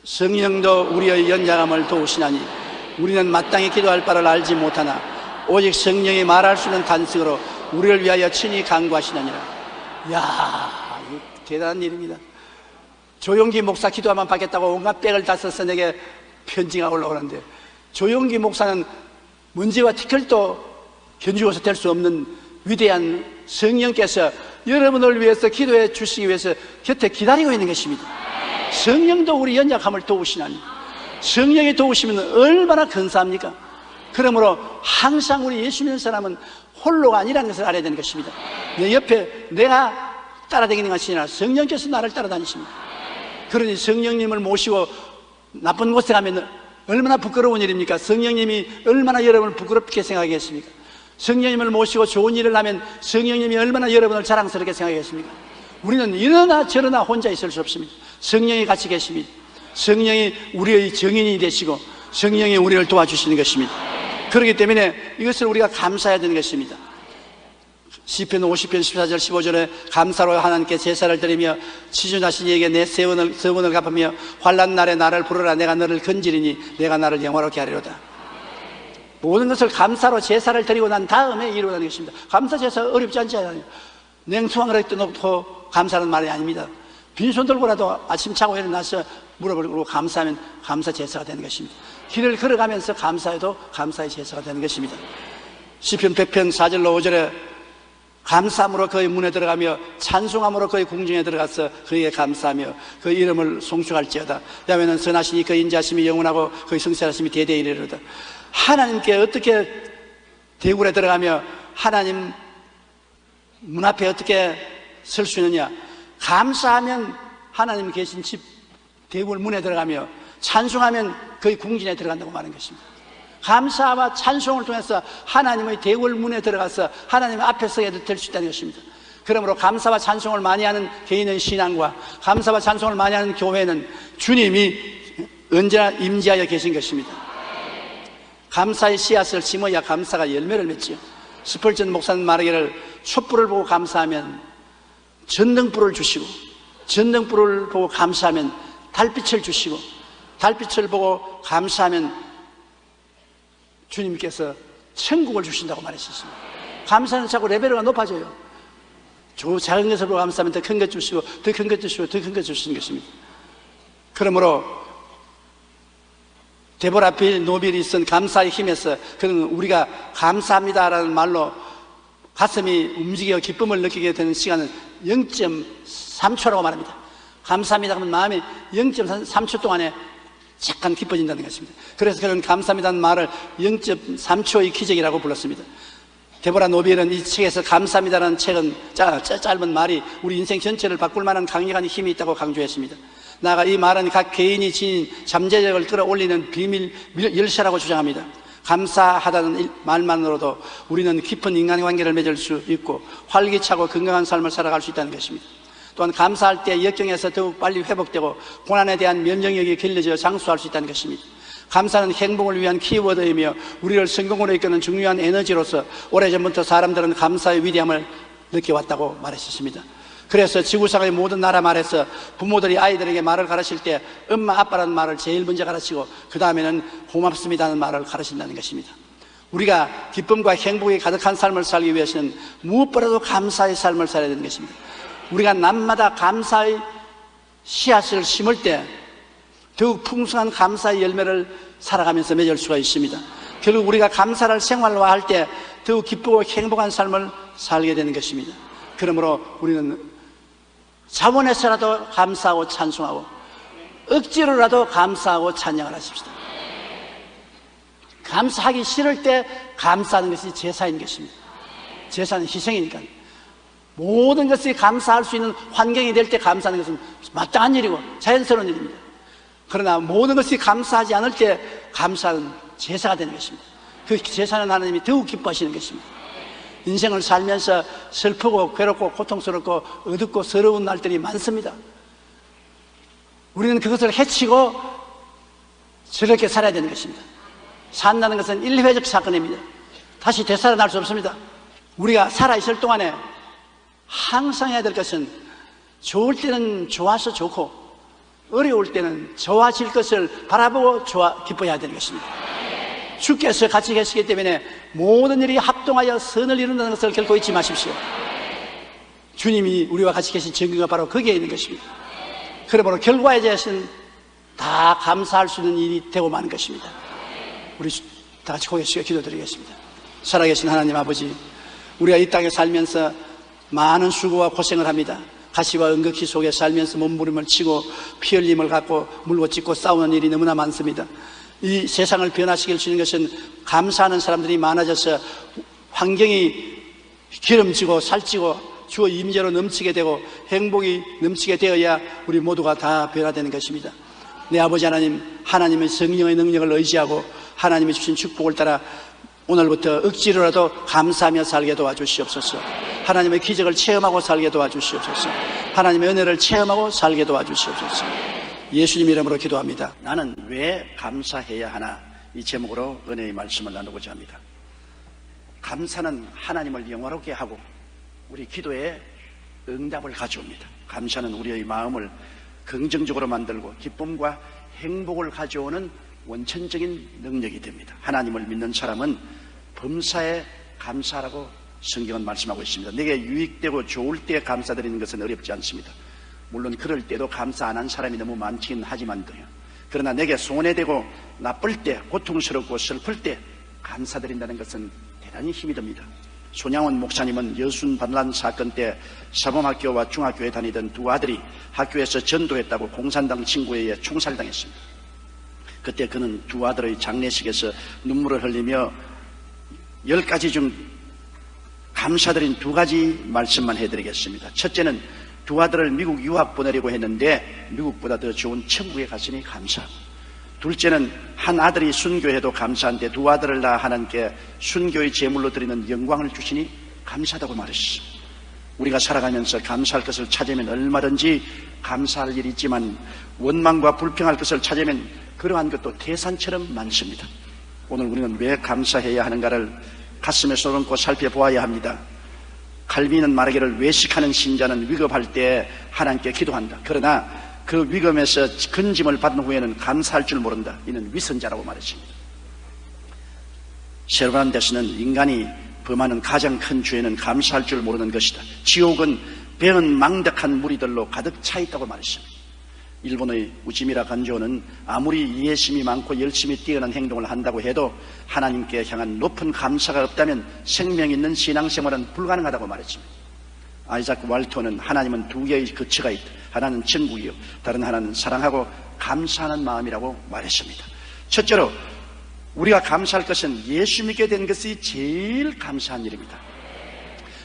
성령도 우리의 연약함을 도우시나니 우리는 마땅히 기도할 바를 알지 못하나 오직 성령이 말할 수 있는 간증으로 우리를 위하여 친히 간구하시느니라. 이야, 대단한 일입니다. 조용기 목사 기도하면 받겠다고 온갖 백을 다 써서 내게 편지가 올라오는데, 조용기 목사는 먼지와 티끌도 견주어서 될 수 없는 위대한 성령께서 여러분을 위해서 기도해 주시기 위해서 곁에 기다리고 있는 것입니다. 성령도 우리 연약함을 도우시나니, 성령이 도우시면 얼마나 근사합니까? 그러므로 항상 우리 예수 믿는 사람은 홀로가 아니라는 것을 알아야 되는 것입니다. 내 옆에 내가 따라다니는 것이 아니라 성령께서 나를 따라다니십니다. 그러니 성령님을 모시고 나쁜 곳에 가면 얼마나 부끄러운 일입니까? 성령님이 얼마나 여러분을 부끄럽게 생각하겠습니까? 성령님을 모시고 좋은 일을 하면 성령님이 얼마나 여러분을 자랑스럽게 생각하겠습니까? 우리는 이러나 저러나 혼자 있을 수 없습니다. 성령이 같이 계십니다. 성령이 우리의 정인이 되시고 성령이 우리를 도와주시는 것입니다. 그렇기 때문에 이것을 우리가 감사해야 되는 것입니다. 시편 50편 14절 15절에 감사로 하나님께 제사를 드리며 지존하신 이에게 내 세원을 갚으며 환난 날에 나를 부르라. 내가 너를 건지리니 내가 나를 영화롭게 하리로다. 모든 것을 감사로 제사를 드리고 난 다음에 이루어가는 것입니다. 감사 제사 어렵지 않지 않아요. 냉수왕을 떠놓고 감사하는 말이 아닙니다. 빈손 들고라도 아침 자고 일어나서 물어보고 감사하면 감사 제사가 되는 것입니다. 길을 걸어가면서 감사해도 감사의 제사가 되는 것입니다. 시편 100편 4절로 5절에 감사함으로 그의 문에 들어가며 찬송함으로 그의 궁중에 들어가서 그에게 감사하며 그 이름을 송축할지어다. 야훼는 선하시니 그 인자하심이 영원하고 그의 성실하심이 대대에 이르리로다. 하나님께 어떻게 대굴에 들어가며 하나님 문 앞에 어떻게 설 수 있느냐? 감사하면 하나님 계신 집 대굴 문에 들어가며 찬송하면 그의 궁전에 들어간다고 말하는 것입니다. 감사와 찬송을 통해서 하나님의 대굴 문에 들어가서 하나님 앞에 서게 될 수 있다는 것입니다. 그러므로 감사와 찬송을 많이 하는 개인의 신앙과 감사와 찬송을 많이 하는 교회는 주님이 언제나 임재하여 계신 것입니다. 감사의 씨앗을 심어야 감사가 열매를 맺지요. 스펄전 목사님 말하기를 촛불을 보고 감사하면 전등불을 주시고 전등불을 보고 감사하면 달빛을 주시고 달빛을 보고 감사하면 주님께서 천국을 주신다고 말했었습니다. 감사는 자꾸 레벨이 높아져요. 작은 것을 보고 감사하면 더 큰 것 주시고 더 큰 것 주시고 더 큰 것 주시는 것입니다. 그러므로 데보라 빌 노빌이 쓴 감사의 힘에서 그는 우리가 감사합니다라는 말로 가슴이 움직여 기쁨을 느끼게 되는 시간은 0.3초라고 말합니다. 감사합니다 하면 마음이 0.3초 동안에 잠깐 기뻐진다는 것입니다. 그래서 그는 감사합니다는 말을 0.3초의 기적이라고 불렀습니다. 데보라 노빌은 이 책에서 감사합니다라는 책은 짧은 말이 우리 인생 전체를 바꿀 만한 강력한 힘이 있다고 강조했습니다. 나아가 이 말은 각 개인이 지닌 잠재력을 끌어올리는 비밀 열쇠라고 주장합니다. 감사하다는 말만으로도 우리는 깊은 인간관계를 맺을 수 있고 활기차고 건강한 삶을 살아갈 수 있다는 것입니다. 또한 감사할 때 역경에서 더욱 빨리 회복되고 고난에 대한 면역력이 길러져 장수할 수 있다는 것입니다. 감사는 행복을 위한 키워드이며 우리를 성공으로 이끄는 중요한 에너지로서 오래전부터 사람들은 감사의 위대함을 느껴왔다고 말했었습니다. 그래서 지구상의 모든 나라 말에서 부모들이 아이들에게 말을 가르칠 때 엄마 아빠라는 말을 제일 먼저 가르치고 그 다음에는 고맙습니다는 말을 가르친다는 것입니다. 우리가 기쁨과 행복이 가득한 삶을 살기 위해서는 무엇보다도 감사의 삶을 살아야 되는 것입니다. 우리가 날마다 감사의 씨앗을 심을 때 더욱 풍성한 감사의 열매를 살아가면서 맺을 수가 있습니다. 결국 우리가 감사를 생활화할 때 더욱 기쁘고 행복한 삶을 살게 되는 것입니다. 그러므로 우리는 자원해서라도 감사하고 찬송하고 억지로라도 감사하고 찬양을 하십시다. 감사하기 싫을 때 감사하는 것이 제사인 것입니다. 제사는 희생이니까 모든 것이 감사할 수 있는 환경이 될 때 감사하는 것은 마땅한 일이고 자연스러운 일입니다. 그러나 모든 것이 감사하지 않을 때 감사는 제사가 되는 것입니다. 그 제사는 하나님이 더욱 기뻐하시는 것입니다. 인생을 살면서 슬프고 괴롭고 고통스럽고 어둡고 서러운 날들이 많습니다. 우리는 그것을 해치고 즐겁게 살아야 되는 것입니다. 산다는 것은 일회적 사건입니다. 다시 되살아날 수 없습니다. 우리가 살아있을 동안에 항상 해야 될 것은 좋을 때는 좋아서 좋고 어려울 때는 좋아질 것을 바라보고 기뻐해야 되는 것입니다. 주께서 같이 계시기 때문에 모든 일이 합동하여 선을 이룬다는 것을 결코 잊지 마십시오. 주님이 우리와 같이 계신 증거가 바로 거기에 있는 것입니다. 그러므로 결과에 대해서는 다 감사할 수 있는 일이 되고 마는 것입니다. 우리 다 같이 고개 숙여 기도드리겠습니다. 살아계신 하나님 아버지, 우리가 이 땅에 살면서 많은 수고와 고생을 합니다. 가시와 은극히 속에 살면서 몸부림을 치고 피 흘림을 갖고 물고 찢고 싸우는 일이 너무나 많습니다. 이 세상을 변화시킬 수 있는 것은 감사하는 사람들이 많아져서 환경이 기름지고 살찌고 주의 임재로 넘치게 되고 행복이 넘치게 되어야 우리 모두가 다 변화되는 것입니다. 내 아버지 하나님, 하나님의 성령의 능력을 의지하고 하나님이 주신 축복을 따라 오늘부터 억지로라도 감사하며 살게 도와주시옵소서. 하나님의 기적을 체험하고 살게 도와주시옵소서. 하나님의 은혜를 체험하고 살게 도와주시옵소서. 예수님 이름으로 기도합니다. 나는 왜 감사해야 하나? 이 제목으로 은혜의 말씀을 나누고자 합니다. 감사는 하나님을 영화롭게 하고 우리 기도에 응답을 가져옵니다. 감사는 우리의 마음을 긍정적으로 만들고 기쁨과 행복을 가져오는 원천적인 능력이 됩니다. 하나님을 믿는 사람은 범사에 감사라고 성경은 말씀하고 있습니다. 내게 유익되고 좋을 때 감사드리는 것은 어렵지 않습니다. 물론 그럴 때도 감사 안 한 사람이 너무 많긴 하지만도요. 그러나 내게 손해되고 나쁠 때, 고통스럽고 슬플 때 감사드린다는 것은 대단히 힘이 듭니다. 손양원 목사님은 여순 반란 사건 때 사범학교와 중학교에 다니던 두 아들이 학교에서 전도했다고 공산당 친구에 의해 총살당했습니다. 그때 그는 두 아들의 장례식에서 눈물을 흘리며 10가지 중 감사드린 2가지 말씀만 해드리겠습니다. 첫째는 두 아들을 미국 유학 보내려고 했는데 미국보다 더 좋은 천국에 갔으니 감사하고, 둘째는 한 아들이 순교해도 감사한데 두 아들을 낳아 하나님께 순교의 제물로 드리는 영광을 주시니 감사하다고 말했습니다. 우리가 살아가면서 감사할 것을 찾으면 얼마든지 감사할 일이 있지만 원망과 불평할 것을 찾으면 그러한 것도 태산처럼 많습니다. 오늘 우리는 왜 감사해야 하는가를 가슴에 쏟아놓고 살펴보아야 합니다. 칼빈은 말하기를 외식하는 신자는 위급할 때 하나님께 기도한다. 그러나 그 위험에서 건짐을 받은 후에는 감사할 줄 모른다. 이는 위선자라고 말했습니다. 세르반데스는 인간이 범하는 가장 큰 죄는 감사할 줄 모르는 것이다. 지옥은 배은 망덕한 무리들로 가득 차 있다고 말했습니다. 일본의 우지미라 간조는 아무리 이해심이 많고 열심히 뛰어난 행동을 한다고 해도 하나님께 향한 높은 감사가 없다면 생명 있는 신앙생활은 불가능하다고 말했습니다. 아이작 왈토는 하나님은 2개의 거처가 있다. 하나는 천국이요, 다른 하나는 사랑하고 감사하는 마음이라고 말했습니다. 첫째로 우리가 감사할 것은 예수 믿게 된 것이 제일 감사한 일입니다.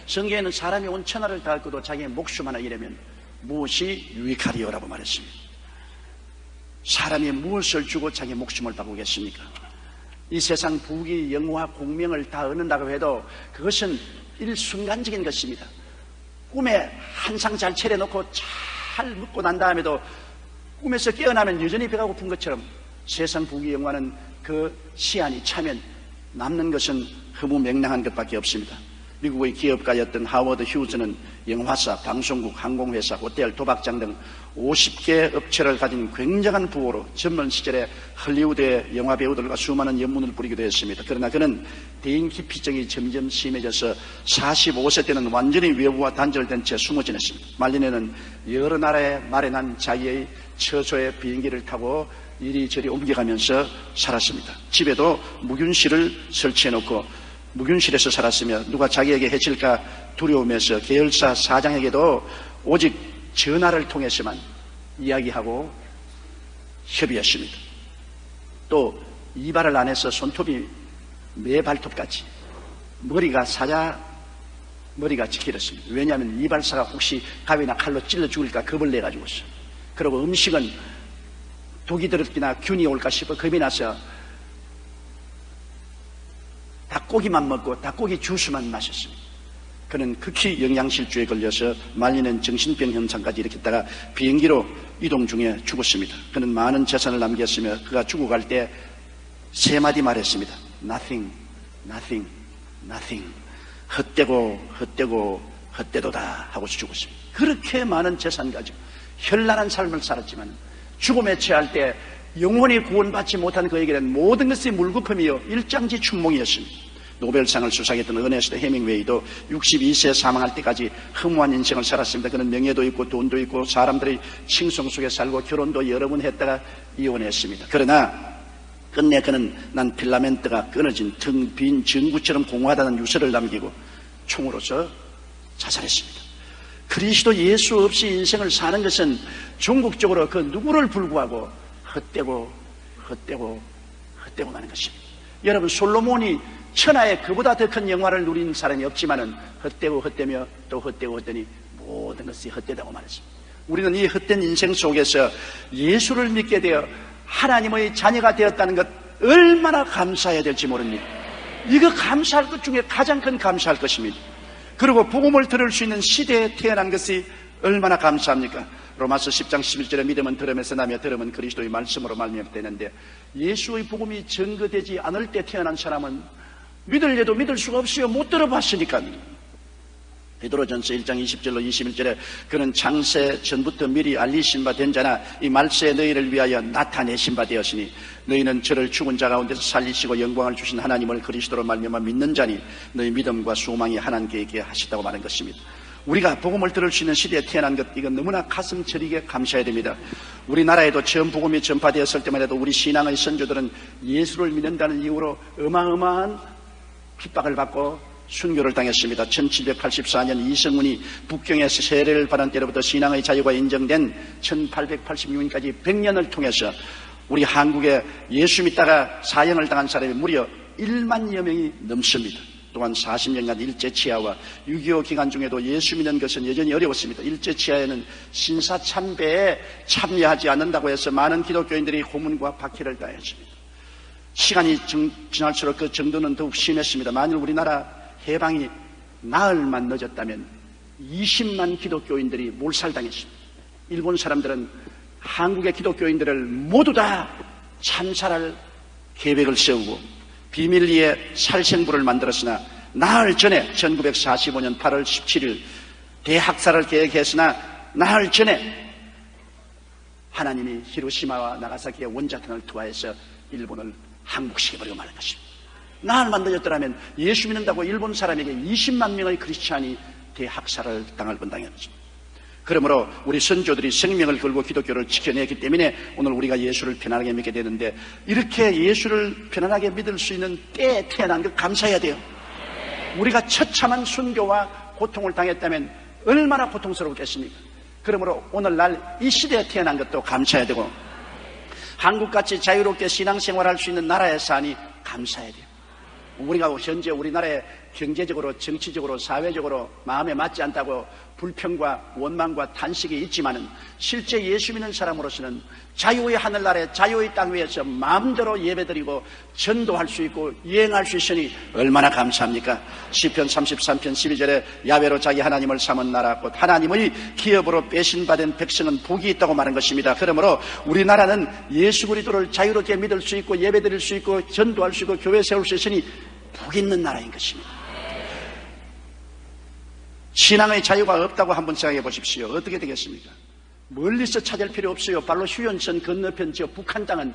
성경에는 사람이 온 천하를 다 얻고도 자기의 목숨 하나 잃으면 무엇이 유익하리요라고 말했습니다. 사람이 무엇을 주고 자기 목숨을 바꾸겠습니까? 이 세상 부귀, 영화, 공명을 다 얻는다고 해도 그것은 일순간적인 것입니다. 꿈에 한 상 잘 차려놓고 잘 먹고 난 다음에도 꿈에서 깨어나면 여전히 배가 고픈 것처럼 세상 부귀, 영화는 그 시한이 차면 남는 것은 허무맹랑한 것밖에 없습니다. 미국의 기업가였던 하워드 휴즈는 영화사, 방송국, 항공회사, 호텔, 도박장 등 50개 업체를 가진 굉장한 부호로 젊은 시절에 헐리우드의 영화배우들과 수많은 연문을 부리기도 했습니다. 그러나 그는 대인기피증이 점점 심해져서 45세 때는 완전히 외부와 단절된 채 숨어 지냈습니다. 말년에는 여러 나라에 마련한 자기의 처소에 비행기를 타고 이리저리 옮겨가면서 살았습니다. 집에도 무균실을 설치해놓고 무균실에서 살았으며 누가 자기에게 해칠까 두려움에서 계열사 사장에게도 오직 전화를 통해서만 이야기하고 협의했습니다. 또 이발을 안 해서 손톱이 매 발톱까지 머리가 머리같이 길었습니다. 왜냐하면 이발사가 혹시 가위나 칼로 찔러 죽을까 겁을 내가지고서. 그리고 음식은 독이 들었기나 균이 올까 싶어 겁이 나서 닭고기만 먹고 닭고기 주스만 마셨습니다. 그는 극히 영양실조에 걸려서 말리는 정신병 현상까지 일으켰다가 비행기로 이동 중에 죽었습니다. 그는 많은 재산을 남겼으며 그가 죽어갈 때 3마디 말했습니다. Nothing, nothing, nothing. 헛되고 헛되고 헛되도다 하고서 죽었습니다. 그렇게 많은 재산 가지고 현란한 삶을 살았지만 죽음에 처할 때 영원히 구원받지 못한 그에게는 모든 것이 물거품이요 일장지 춘몽이었습니다. 노벨상을 수상했던 어네스트 해밍웨이도 62세에 사망할 때까지 허무한 인생을 살았습니다. 그는 명예도 있고 돈도 있고 사람들의 칭송 속에 살고 결혼도 여러 번 했다가 이혼했습니다. 그러나 끝내 그는 난 필라멘트가 끊어진 텅 빈 전구처럼 공허하다는 유서를 남기고 총으로서 자살했습니다. 그리스도 예수 없이 인생을 사는 것은 종국적으로 그 누구를 불구하고 헛되고 마는 것입니다. 여러분, 솔로몬이 천하에 그보다 더 큰 영화를 누린 사람이 없지만은 헛되며 또 헛되니 모든 것이 헛되다고 말했습니다. 우리는 이 헛된 인생 속에서 예수를 믿게 되어 하나님의 자녀가 되었다는 것 얼마나 감사해야 될지 모릅니다. 이거 감사할 것 중에 가장 큰 감사할 것입니다. 그리고 복음을 들을 수 있는 시대에 태어난 것이 얼마나 감사합니까? 로마서 10장 11절에 믿음은 들음에서 나며 들음은 그리스도의 말씀으로 말미암되는데, 예수의 복음이 증거되지 않을 때 태어난 사람은 믿을래도 믿을 수가 없어요. 못 들어봤으니까. 베드로전서 1장 20절로 21절에 그는 창세 전부터 미리 알리신 바 된 자나 이 말세에 너희를 위하여 나타내신 바 되었으니 너희는 저를 죽은 자 가운데서 살리시고 영광을 주신 하나님을 그리스도로 말미암아 믿는 자니 너희 믿음과 소망이 하나님께 있게 하시다고 말한 것입니다. 우리가 복음을 들을 수 있는 시대에 태어난 것, 이건 너무나 가슴 저리게 감사해야 됩니다. 우리나라에도 처음 복음이 전파되었을 때만 해도 우리 신앙의 선조들은 예수를 믿는다는 이유로 어마어마한 핍박을 받고 순교를 당했습니다. 1784년 이성훈이 북경에서 세례를 받은 때로부터 신앙의 자유가 인정된 1886년까지 100년을 통해서 우리 한국에 예수 믿다가 사형을 당한 사람이 무려 1만여 명이 넘습니다. 또한 40년간 일제치하와 6.25 기간 중에도 예수 믿는 것은 여전히 어려웠습니다. 일제치하에는 신사참배에 참여하지 않는다고 해서 많은 기독교인들이 고문과 박해를 당했습니다. 시간이 지날수록 그 정도는 더욱 심했습니다. 만일 우리나라 해방이 나흘만 늦었다면 20만 기독교인들이 몰살당했습니다. 일본 사람들은 한국의 기독교인들을 모두 다 참살할 계획을 세우고 비밀리에 살생부를 만들었으나 나흘 전에 1945년 8월 17일 대학살을 계획했으나 나흘 전에 하나님이 히로시마와 나가사키의 원자탄을 투하해서 일본을 항복시켜버리고 마는 것입니다. 나흘만 늦었더라면 예수 믿는다고 일본 사람에게 20만 명의 크리스찬이 대학살을 당할 뻔당했습니다. 그러므로 우리 선조들이 생명을 걸고 기독교를 지켜냈기 때문에 오늘 우리가 예수를 편안하게 믿게 되는데, 이렇게 예수를 편안하게 믿을 수 있는 때에 태어난 것 감사해야 돼요. 우리가 처참한 순교와 고통을 당했다면 얼마나 고통스러웠겠습니까? 그러므로 오늘날 이 시대에 태어난 것도 감사해야 되고, 한국같이 자유롭게 신앙생활할 수 있는 나라에 사니 감사해야 돼요. 우리가 현재 우리나라에 경제적으로, 정치적으로, 사회적으로 마음에 맞지 않다고 불평과 원망과 탄식이 있지만은 실제 예수 믿는 사람으로서는 자유의 하늘나라에 자유의 땅 위에서 마음대로 예배드리고 전도할 수 있고 여행할 수 있으니 얼마나 감사합니까? 시편 33편 12절에 야훼로 자기 하나님을 삼은 나라 곧 하나님의 기업으로 배신받은 백성은 복이 있다고 말한 것입니다. 그러므로 우리나라는 예수 그리스도를 자유롭게 믿을 수 있고 예배드릴 수 있고 전도할 수 있고 교회 세울 수 있으니 복 있는 나라인 것입니다. 신앙의 자유가 없다고 한번 생각해 보십시오. 어떻게 되겠습니까? 멀리서 찾을 필요 없어요. 발로 휴전선 건너편 저 북한 땅은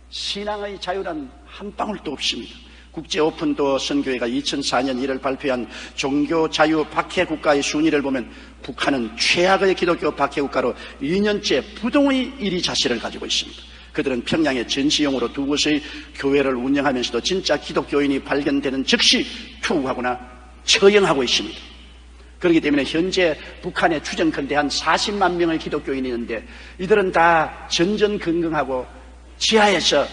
신앙의 자유란 한 방울도 없습니다. 국제 오픈도어 선교회가 2004년 1월 발표한 종교 자유 박해 국가의 순위를 보면 북한은 최악의 기독교 박해 국가로 2년째 부동의 1위 자세를 가지고 있습니다. 그들은 평양에 전시용으로 두 곳의 교회를 운영하면서도 진짜 기독교인이 발견되는 즉시 투우하거나 처형하고 있습니다. 그렇기 때문에 현재 북한에 추정컨대 한 40만 명의 기독교인이 있는데 이들은 다 전전긍긍하고 지하에서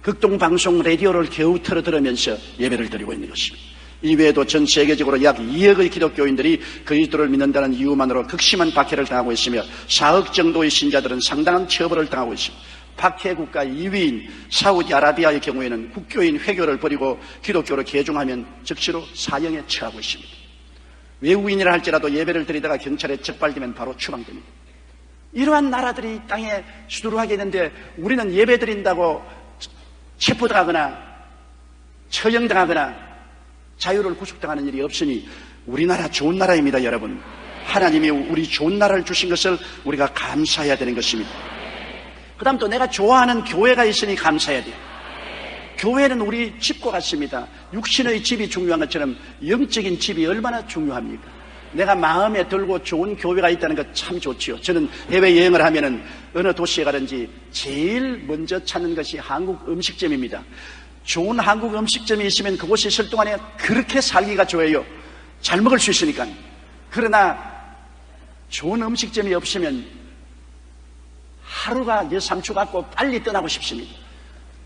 극동방송 라디오를 겨우 틀어들으면서 예배를 드리고 있는 것입니다. 이외에도 전 세계적으로 약 2억의 기독교인들이 그리스도를 믿는다는 이유만으로 극심한 박해를 당하고 있으며 4억 정도의 신자들은 상당한 처벌을 당하고 있습니다. 박해 국가 2위인 사우디아라비아의 경우에는 국교인 회교를 버리고 기독교로 개종하면 즉시로 사형에 처하고 있습니다. 외국인이라 할지라도 예배를 드리다가 경찰에 적발되면 바로 추방됩니다. 이러한 나라들이 땅에 수두룩하게 있는데 우리는 예배 드린다고 체포당하거나 처형당하거나 자유를 구속당하는 일이 없으니 우리나라 좋은 나라입니다. 여러분, 하나님이 우리 좋은 나라를 주신 것을 우리가 감사해야 되는 것입니다. 그 다음 또 내가 좋아하는 교회가 있으니 감사해야 돼요. 교회는 우리 집과 같습니다. 육신의 집이 중요한 것처럼 영적인 집이 얼마나 중요합니까? 내가 마음에 들고 좋은 교회가 있다는 것 참 좋지요. 저는 해외여행을 하면은 어느 도시에 가든지 제일 먼저 찾는 것이 한국 음식점입니다. 좋은 한국 음식점이 있으면 그곳에 있을 동안에 그렇게 살기가 좋아요. 잘 먹을 수 있으니까. 그러나 좋은 음식점이 없으면 하루가 2-3주 갖고 빨리 떠나고 싶습니다.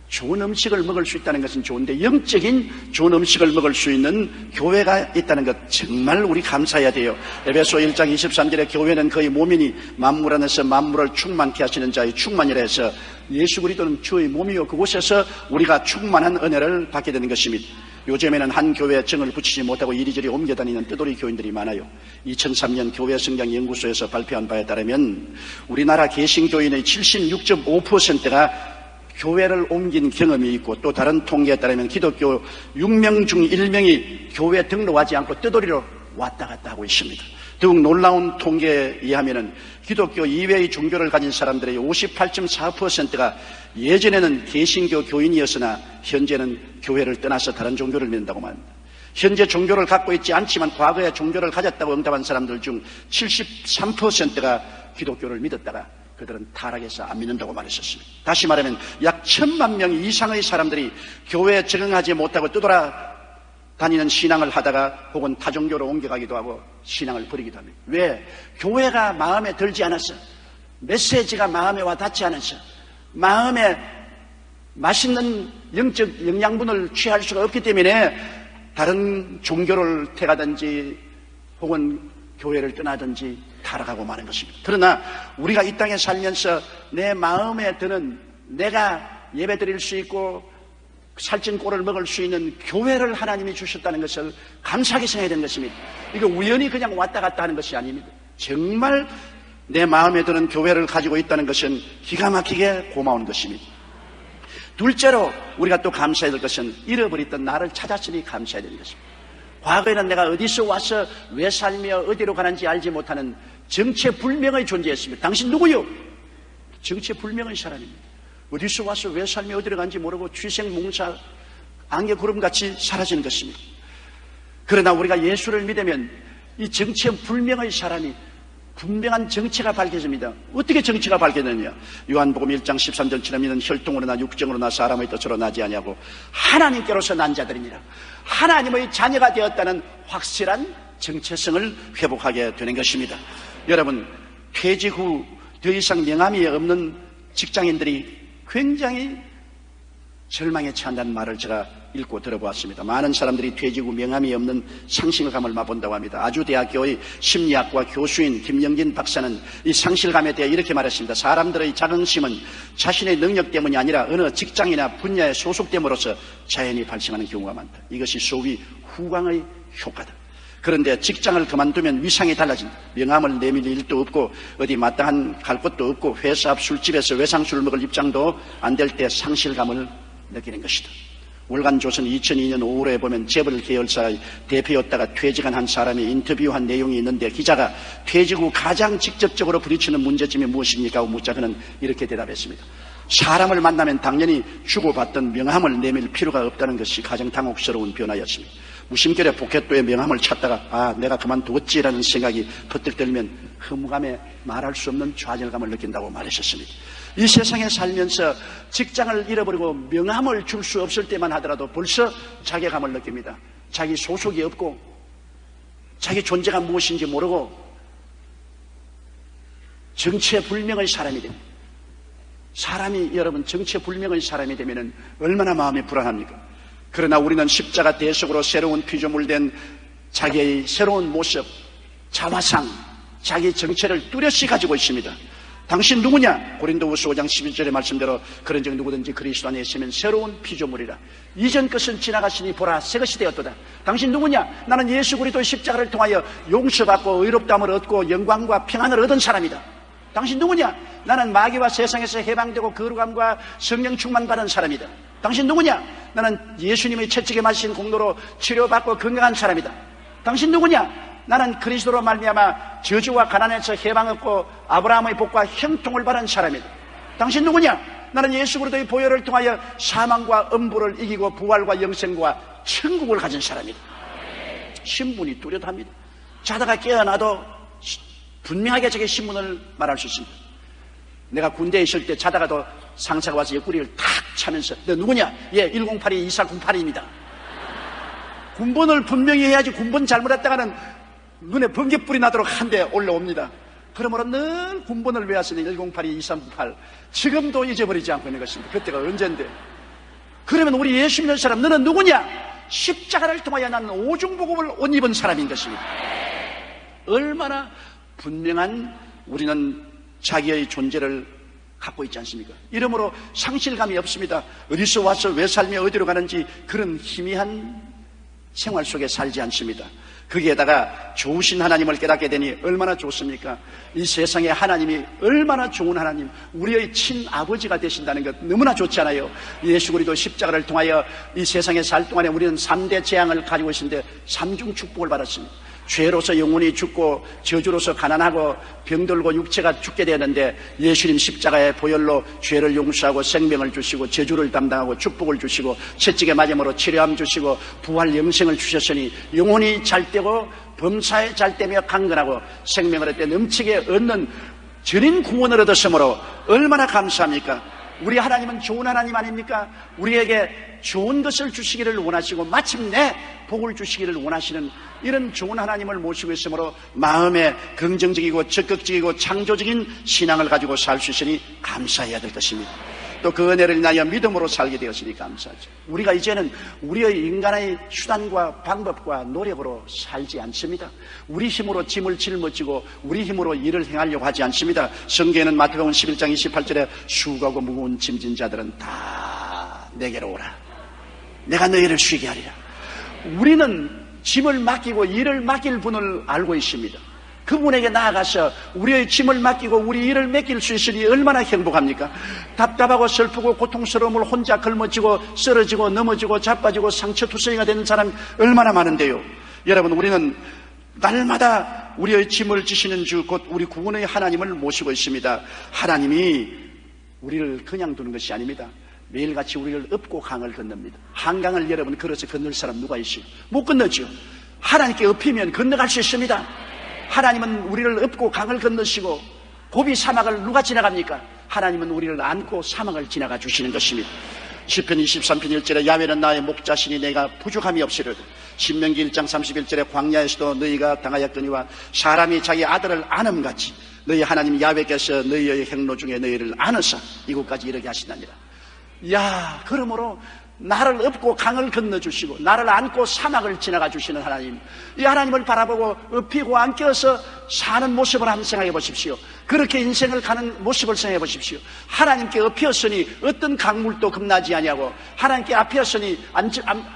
좋은 음식을 먹을 수 있다는 것은 좋은데 영적인 좋은 음식을 먹을 수 있는 교회가 있다는 것 정말 우리 감사해야 돼요. 에베소 1장 23절에 교회는 그의 몸이니 만물 안에서 만물을 충만케 하시는 자의 충만이라 해서 예수 그리스도는 주의 몸이요 그곳에서 우리가 충만한 은혜를 받게 되는 것입니다. 요즘에는 한 교회에 정을 붙이지 못하고 이리저리 옮겨다니는 뜨돌이 교인들이 많아요. 2003년 교회성장연구소에서 발표한 바에 따르면 우리나라 개신교인의 76.5%가 교회를 옮긴 경험이 있고, 또 다른 통계에 따르면 기독교 6명 중 1명이 교회 등록하지 않고 뜨돌이로 왔다 갔다 하고 있습니다. 더욱 놀라운 통계에 의하면 기독교 이외의 종교를 가진 사람들의 58.4%가 예전에는 개신교 교인이었으나 현재는 교회를 떠나서 다른 종교를 믿는다고 말합니다. 현재 종교를 갖고 있지 않지만 과거에 종교를 가졌다고 응답한 사람들 중 73%가 기독교를 믿었다가 그들은 타락해서 안 믿는다고 말했었습니다. 다시 말하면 약 1000만 명 이상의 사람들이 교회에 적응하지 못하고 떠돌아다니는 신앙을 하다가 혹은 타종교로 옮겨가기도 하고 신앙을 버리기도 합니다. 왜? 교회가 마음에 들지 않았어. 메시지가 마음에 와 닿지 않았어. 마음에 맛있는 영적 영양분을 취할 수가 없기 때문에 다른 종교를 택하든지 혹은 교회를 떠나든지 타락하고 마는 것입니다. 그러나 우리가 이 땅에 살면서 내 마음에 드는, 내가 예배 드릴 수 있고 살찐 꼴을 먹을 수 있는 교회를 하나님이 주셨다는 것을 감사하게 생각해야 되는 것입니다. 이거 우연히 그냥 왔다 갔다 하는 것이 아닙니다. 정말 내 마음에 드는 교회를 가지고 있다는 것은 기가 막히게 고마운 것입니다. 둘째로 우리가 또 감사해야 될 것은 잃어버렸던 나를 찾았으니 감사해야 되는 것입니다. 과거에는 내가 어디서 와서 왜 살며 어디로 가는지 알지 못하는 정체불명의 존재였습니다. 당신 누구요? 정체불명의 사람입니다. 어디서 와서 왜 살며 어디로 가는지 모르고 취생몽사 안개구름같이 사라지는 것입니다. 그러나 우리가 예수를 믿으면 이 정체불명의 사람이 분명한 정체가 밝혀집니다. 어떻게 정체가 밝혀지느냐? 요한복음 1장 13절처럼 이는 혈통으로나 육정으로나 사람의 뜻으로 나지 아니하고 하나님께로서 난 자들이니라. 하나님의 자녀가 되었다는 확실한 정체성을 회복하게 되는 것입니다. 여러분, 퇴직 후 더 이상 명함이 없는 직장인들이 굉장히 절망에 처한다는 말을 제가 읽고 들어보았습니다. 많은 사람들이 퇴직 후 명함이 없는 상실감을 맛본다고 합니다. 아주대학교의 심리학과 교수인 김영진 박사는 이 상실감에 대해 이렇게 말했습니다. 사람들의 자긍심은 자신의 능력 때문이 아니라 어느 직장이나 분야에 소속됨으로써 자연히 발생하는 경우가 많다. 이것이 소위 후광의 효과다. 그런데 직장을 그만두면 위상이 달라진다. 명함을 내밀 일도 없고 어디 마땅한 갈 곳도 없고 회사 앞 술집에서 외상술을 먹을 입장도 안 될 때 상실감을 느끼는 것이다. 월간조선 2002년 5월에 보면 재벌 계열사의 대표였다가 퇴직한 한 사람이 인터뷰한 내용이 있는데 기자가 퇴직 후 가장 직접적으로 부딪히는 문제점이 무엇입니까? 하고 묻자 그는 이렇게 대답했습니다. 사람을 만나면 당연히 주고받던 명함을 내밀 필요가 없다는 것이 가장 당혹스러운 변화였습니다. 무심결에 포켓도에 명함을 찾다가 내가 그만두었지라는 생각이 퍼뜩 들면 허무감에 말할 수 없는 좌절감을 느낀다고 말하셨습니다. 이 세상에 살면서 직장을 잃어버리고 명함을 줄 수 없을 때만 하더라도 벌써 자괴감을 느낍니다. 자기 소속이 없고 자기 존재가 무엇인지 모르고 정체불명의 사람이 됩니다. 사람이 여러분 정체불명의 사람이 되면 얼마나 마음이 불안합니까? 그러나 우리는 십자가 대속으로 새로운 피조물된 자기의 새로운 모습, 자화상, 자기 정체를 뚜렷이 가지고 있습니다. 당신 누구냐? 고린도후서 5장 11절의 말씀대로 그런즉 누구든지 그리스도 안에 있으면 새로운 피조물이라. 이전 것은 지나갔으니 보라 새 것이 되었도다. 당신 누구냐? 나는 예수 그리스도의 십자가를 통하여 용서받고 의롭다함을 얻고 영광과 평안을 얻은 사람이다. 당신 누구냐? 나는 마귀와 세상에서 해방되고 거룩함과 성령 충만받은 사람이다. 당신 누구냐? 나는 예수님의 채찍에 맞으신 공로로 치료받고 건강한 사람이다. 당신 누구냐? 나는 그리스도로 말미암아 저주와 가난에서 해방 얻고 아브라함의 복과 형통을 받은 사람이다. 당신 누구냐? 나는 예수 그리스도의 보혈을 통하여 사망과 음부를 이기고 부활과 영생과 천국을 가진 사람이다. 신분이 뚜렷합니다. 자다가 깨어나도 분명하게 자기 신분을 말할 수 있습니다. 내가 군대에 있을 때 자다가도 상사가 와서 옆구리를 탁 차면서 너 누구냐? 예, 1082 2408입니다. 군번을 분명히 해야지 군번 잘못했다가는 눈에 번개불이 나도록 한 대 올라옵니다. 그러므로 늘 군번을 외웠으니 1082 2398 지금도 잊어버리지 않고 있는 것입니다. 그때가 언젠데. 그러면 우리 예수 믿는 사람 너는 누구냐? 십자가를 통하여 나는 오중복음을 옷 입은 사람인 것입니다. 얼마나 분명한 우리는 자기의 존재를 갖고 있지 않습니까? 이러므로 상실감이 없습니다. 어디서 와서 왜 살며 어디로 가는지 그런 희미한 생활 속에 살지 않습니다. 거기에다가 좋으신 하나님을 깨닫게 되니 얼마나 좋습니까? 이 세상에 하나님이 얼마나 좋은 하나님, 우리의 친아버지가 되신다는 것 너무나 좋잖아요. 예수 그리스도 십자가를 통하여 이 세상에 살 동안에 우리는 3대 재앙을 가지고 있는데 3중 축복을 받았습니다. 죄로서 영혼이 죽고 저주로서 가난하고 병들고 육체가 죽게 되었는데 예수님 십자가의 보혈로 죄를 용서하고 생명을 주시고 저주를 담당하고 축복을 주시고 채찍에 맞음으로 치료함 주시고 부활 영생을 주셨으니 영혼이 잘되고 범사에 잘되며 강건하고 생명을 얻되 넘치게 얻는 전인 구원을 얻었으므로 얼마나 감사합니까? 우리 하나님은 좋은 하나님 아닙니까? 우리에게 좋은 것을 주시기를 원하시고 마침내 복을 주시기를 원하시는 이런 좋은 하나님을 모시고 있으므로 마음에 긍정적이고 적극적이고 창조적인 신앙을 가지고 살 수 있으니 감사해야 될 것입니다. 또 그 은혜를 인하여 믿음으로 살게 되었으니 감사하죠. 우리가 이제는 우리의 인간의 수단과 방법과 노력으로 살지 않습니다. 우리 힘으로 짐을 짊어지고 우리 힘으로 일을 행하려고 하지 않습니다. 성경에는 마태복음 11장 28절에 수고하고 무거운 짐진 자들은 다 내게로 오라. 내가 너희를 쉬게 하리라. 우리는 짐을 맡기고 일을 맡길 분을 알고 있습니다. 그분에게 나아가서 우리의 짐을 맡기고 우리 일을 맡길 수 있으니 얼마나 행복합니까? 답답하고 슬프고 고통스러움을 혼자 걸머지고 쓰러지고 넘어지고 자빠지고 상처투성이가 되는 사람이 얼마나 많은데요. 여러분, 우리는 날마다 우리의 짐을 지시는 주 곧 우리 구원의 하나님을 모시고 있습니다. 하나님이 우리를 그냥 두는 것이 아닙니다. 매일같이 우리를 업고 강을 건넙니다. 한강을 여러분 걸어서 건널 사람 누가 있어요? 못 건너죠. 하나님께 업히면 건너갈 수 있습니다. 하나님은 우리를 업고 강을 건너시고 고비 사막을 누가 지나갑니까? 하나님은 우리를 안고 사막을 지나가 주시는 것입니다. 시편 23편 1절에 야훼는 나의 목자시니 내가 부족함이 없으리로다. 신명기 1장 31절에 광야에서도 너희가 당하였거니와 사람이 자기 아들을 아는같이 너희 하나님 야훼께서 너희의 행로 중에 너희를 안으사 이곳까지 이르게 하시나니라. 야, 그러므로 나를 업고 강을 건너주시고 나를 안고 사막을 지나가 주시는 하나님, 이 하나님을 바라보고 업히고 안겨서 사는 모습을 한번 생각해 보십시오. 그렇게 인생을 가는 모습을 생각해 보십시오. 하나님께 업혔으니 어떤 강물도 겁나지 아니하고 하나님께 앞이었으니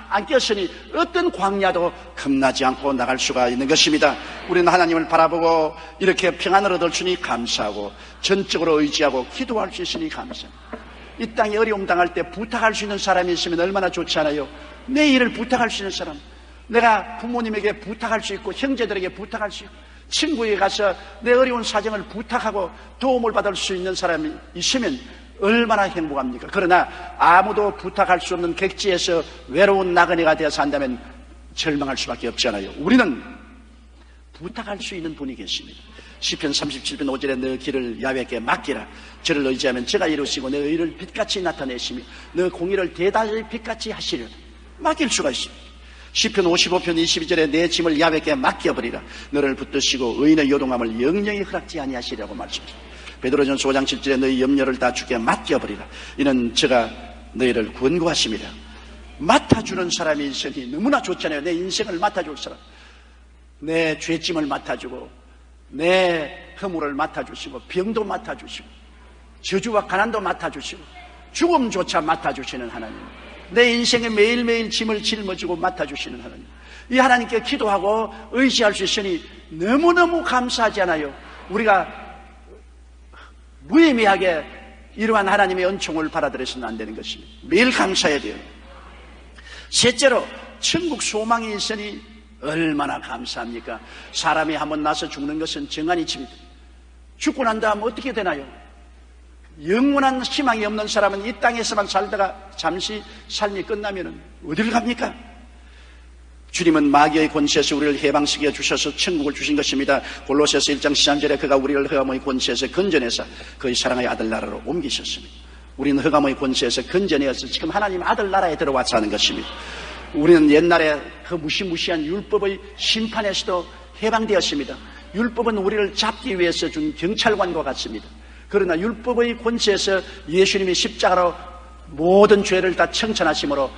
안겼으니 어떤 광야도 겁나지 않고 나갈 수가 있는 것입니다. 우리는 하나님을 바라보고 이렇게 평안을 얻을 주니 감사하고 전적으로 의지하고 기도할 수 있으니 감사합니다. 이 땅에 어려움 당할 때 부탁할 수 있는 사람이 있으면 얼마나 좋잖아요. 내 일을 부탁할 수 있는 사람, 내가 부모님에게 부탁할 수 있고 형제들에게 부탁할 수 있고 친구에게 가서 내 어려운 사정을 부탁하고 도움을 받을 수 있는 사람이 있으면 얼마나 행복합니까? 그러나 아무도 부탁할 수 없는 객지에서 외로운 나그네가 되어서 한다면 절망할 수밖에 없잖아요. 우리는 부탁할 수 있는 분이 계십니다. 시편 37편 5절에 너 길을 야훼께 맡기라. 저를 의지하면 저가 이루시고 너 의를 빛같이 나타내시며 너 공의를 대다시 빛같이 하시려다. 맡길 수가 있습니다. 시편 55편 22절에 내 짐을 야훼께 맡겨버리라. 너를 붙드시고 의인의 요동함을 영영히 허락지 아니하시려고 말씀합니다. 베드로전서 5장 7절에 너희 염려를 다 주께 맡겨버리라. 이는 저가 너희를 권고하십니다. 맡아주는 사람이 있으니 너무나 좋잖아요. 내 인생을 맡아줄 사람, 내 죄짐을 맡아주고 내 허물을 맡아주시고 병도 맡아주시고 저주와 가난도 맡아주시고 죽음조차 맡아주시는 하나님, 내 인생에 매일매일 짐을 짊어지고 맡아주시는 하나님, 이 하나님께 기도하고 의지할 수 있으니 너무너무 감사하지 않아요? 우리가 무의미하게 이러한 하나님의 은총을 받아들여서는 안 되는 것입니다. 매일 감사해야 돼요. 셋째로 천국 소망이 있으니 얼마나 감사합니까? 사람이 한번 나서 죽는 것은 정한이칩니다. 죽고 난 다음 어떻게 되나요? 영원한 희망이 없는 사람은 이 땅에서만 살다가 잠시 삶이 끝나면 어디를 갑니까? 주님은 마귀의 권세에서 우리를 해방시켜 주셔서 천국을 주신 것입니다. 골로새서 1장 13절에 그가 우리를 흑암의 권세에서 건져내서 그의 사랑의 아들 나라로 옮기셨습니다. 우리는 흑암의 권세에서 건져내어서 지금 하나님 아들 나라에 들어와서 하는 것입니다. 우리는 옛날에 그 무시무시한 율법의 심판에서도 해방되었습니다. 율법은 우리를 잡기 위해서 준 경찰관과 같습니다. 그러나 율법의 권세에서 예수님이 십자가로 모든 죄를 다 청천하심으로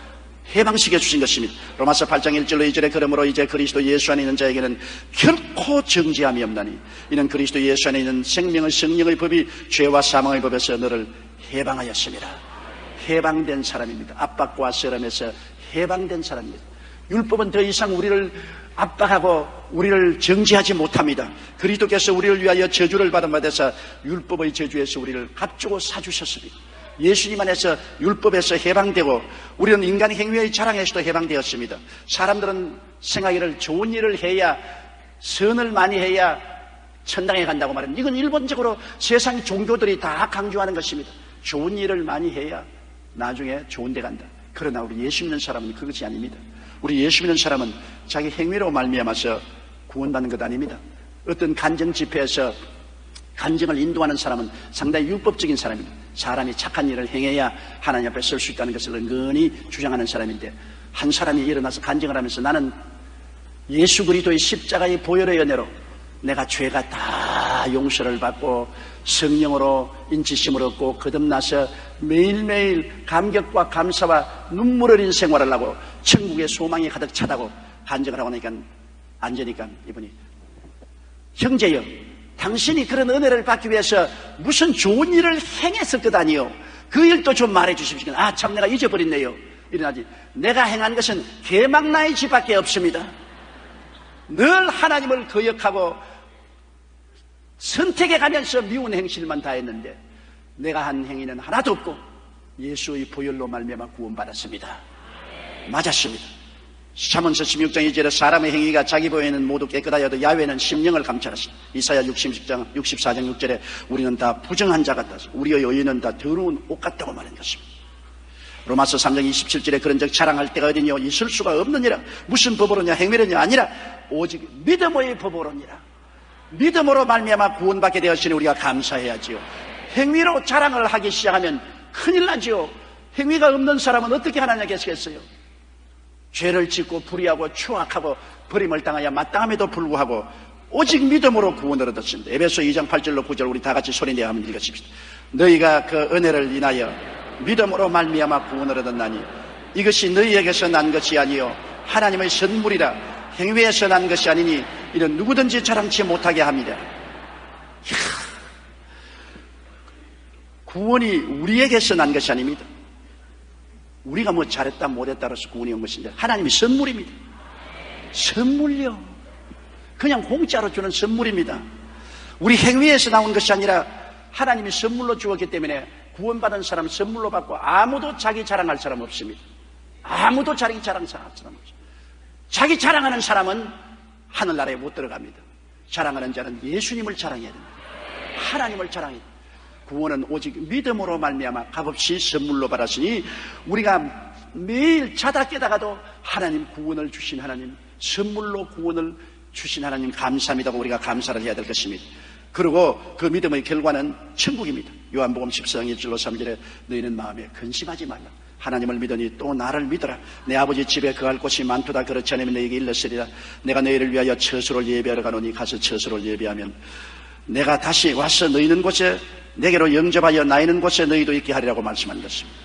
해방시켜 주신 것입니다. 로마서 8장 1절로 2절에 그러므로 이제 그리스도 예수 안에 있는 자에게는 결코 정죄함이 없나니 이는 그리스도 예수 안에 있는 생명의 성령의 법이 죄와 사망의 법에서 너를 해방하였습니다. 해방된 사람입니다. 압박과 세럼에서 해방된 사람입니다. 율법은 더 이상 우리를 압박하고 우리를 정죄하지 못합니다. 그리스도께서 우리를 위하여 저주를 받은 바 되사 율법의 저주에서 우리를 값주고 사주셨습니다. 예수님 안에서 율법에서 해방되고 우리는 인간의 행위의 자랑에서도 해방되었습니다. 사람들은 생각하기를 좋은 일을 해야, 선을 많이 해야 천당에 간다고 말합니다. 이건 일본적으로 세상 종교들이 다 강조하는 것입니다. 좋은 일을 많이 해야 나중에 좋은 데 간다. 그러나 우리 예수 믿는 사람은 그것이 아닙니다. 우리 예수 믿는 사람은 자기 행위로 말미암아서 구원받는 것 아닙니다. 어떤 간증 집회에서 간증을 인도하는 사람은 상당히 율법적인 사람입니다. 사람이 착한 일을 행해야 하나님 앞에 설 수 있다는 것을 은근히 주장하는 사람인데, 한 사람이 일어나서 간증을 하면서 나는 예수 그리스도의 십자가의 보혈의 연회로 내가 죄가 다 용서를 받고 성령으로 인치심을 얻고 거듭나서 매일매일 감격과 감사와 눈물 어린 생활을 하고 천국의 소망이 가득 차다고 간증을 하고 나니까 앉으니까 이분이, 형제여, 당신이 그런 은혜를 받기 위해서 무슨 좋은 일을 행했을 것 아니요? 그 일도 좀 말해 주십시오. 아, 참 내가 잊어버렸네요. 이러나지, 내가 행한 것은 개망나의 짓밖에 없습니다. 늘 하나님을 거역하고 선택해 가면서 미운 행실만 다 했는데 내가 한 행위는 하나도 없고 예수의 보혈로 말미암아 구원받았습니다. 맞았습니다. 잠언서 16장 2절에 사람의 행위가 자기 보에는 모두 깨끗하여도 야훼는 심령을 감찰하시다. 이사야 64장 6절에 우리는 다 부정한 자 같다. 우리의 의인은 다 더러운 옷 같다고 말한 것입니다. 로마서 3장 27절에 그런즉 자랑할 때가 어디뇨? 있을 수가 없느니라. 무슨 법으로냐? 행위로냐? 아니라 오직 믿음의 법으로니라. 믿음으로 말미암아 구원받게 되었으니 우리가 감사해야지요. 행위로 자랑을 하기 시작하면 큰일 나지요. 행위가 없는 사람은 어떻게 하나님 계시겠어요? 죄를 짓고 불의하고 추악하고 버림을 당하여 마땅함에도 불구하고 오직 믿음으로 구원을 얻었습니다. 에베소 2장 8절로 9절 우리 다 같이 소리내어 한번 읽으십시다. 너희가 그 은혜를 인하여 믿음으로 말미암아 구원을 얻었나니 이것이 너희에게서 난 것이 아니요 하나님의 선물이라. 행위에서 난 것이 아니니 이는 누구든지 자랑치 못하게 합니다. 구원이 우리에게서 난 것이 아닙니다. 우리가 뭐 잘했다 못했다로서 구원이 온 것인데 하나님의 선물입니다. 선물요. 그냥 공짜로 주는 선물입니다. 우리 행위에서 나온 것이 아니라 하나님이 선물로 주었기 때문에 구원받은 사람은 선물로 받고 아무도 자기 자랑할 사람 없습니다. 아무도 자기 자랑할 사람 없습니다. 자기 자랑하는 사람은 하늘나라에 못 들어갑니다. 자랑하는 자는 예수님을 자랑해야 됩니다. 하나님을 자랑해야 됩니다. 구원은 오직 믿음으로 말미암아 값없이 선물로 받았으니 우리가 매일 자다 깨다가도 하나님 구원을 주신 하나님, 선물로 구원을 주신 하나님 감사합니다고 우리가 감사를 해야 될 것입니다. 그리고 그 믿음의 결과는 천국입니다. 요한복음 14장 1절로 3절에 너희는 마음에 근심하지 말라. 하나님을 믿으니 또 나를 믿어라. 내 아버지 집에 거할 곳이 많도다. 그렇지 않으면 너희에게 일렀으리라. 내가 너희를 위하여 처소를 예비하러 가노니 가서 처소를 예비하면 내가 다시 와서 너희 있는 곳에 내게로 영접하여 나 있는 곳에 너희도 있게 하리라고 말씀한 것입니다.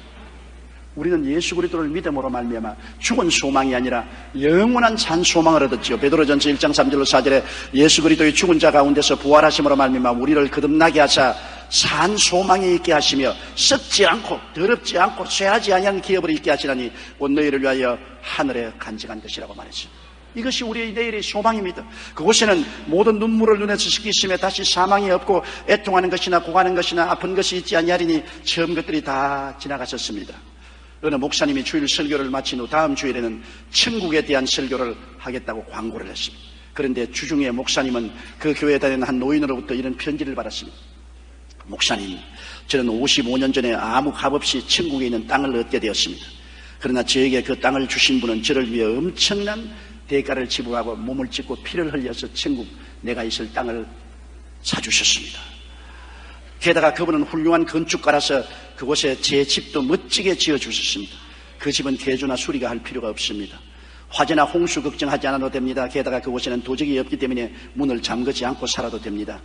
우리는 예수 그리스도를 믿음으로 말미암아 죽은 소망이 아니라 영원한 산 소망을 얻었지요. 베드로전서 1장 3절로 4절에 예수 그리스도의 죽은 자 가운데서 부활하심으로 말미암아 우리를 거듭나게 하사 산 소망이 있게 하시며 썩지 않고 더럽지 않고 쇠하지 아니한 기업을 있게 하시나니 곧 너희를 위하여 하늘에 간직한 것이라고 말했습니다. 이것이 우리의 내일의 소망입니다. 그곳에는 모든 눈물을 눈에서 씻기시며 다시 사망이 없고 애통하는 것이나 고가는 것이나 아픈 것이 있지 아니하리니 처음 것들이 다 지나가셨습니다. 어느 목사님이 주일 설교를 마친 후 다음 주일에는 천국에 대한 설교를 하겠다고 광고를 했습니다. 그런데 주중에 목사님은 그 교회에 다니는 한 노인으로부터 이런 편지를 받았습니다. 목사님, 저는 55년 전에 아무 값 없이 천국에 있는 땅을 얻게 되었습니다. 그러나 저에게 그 땅을 주신 분은 저를 위해 엄청난 대가를 지불하고 몸을 찢고 피를 흘려서 천국 내가 있을 땅을 사주셨습니다. 게다가 그분은 훌륭한 건축가라서 그곳에 제 집도 멋지게 지어주셨습니다. 그 집은 개조나 수리가 할 필요가 없습니다. 화재나 홍수 걱정하지 않아도 됩니다. 게다가 그곳에는 도적이 없기 때문에 문을 잠그지 않고 살아도 됩니다.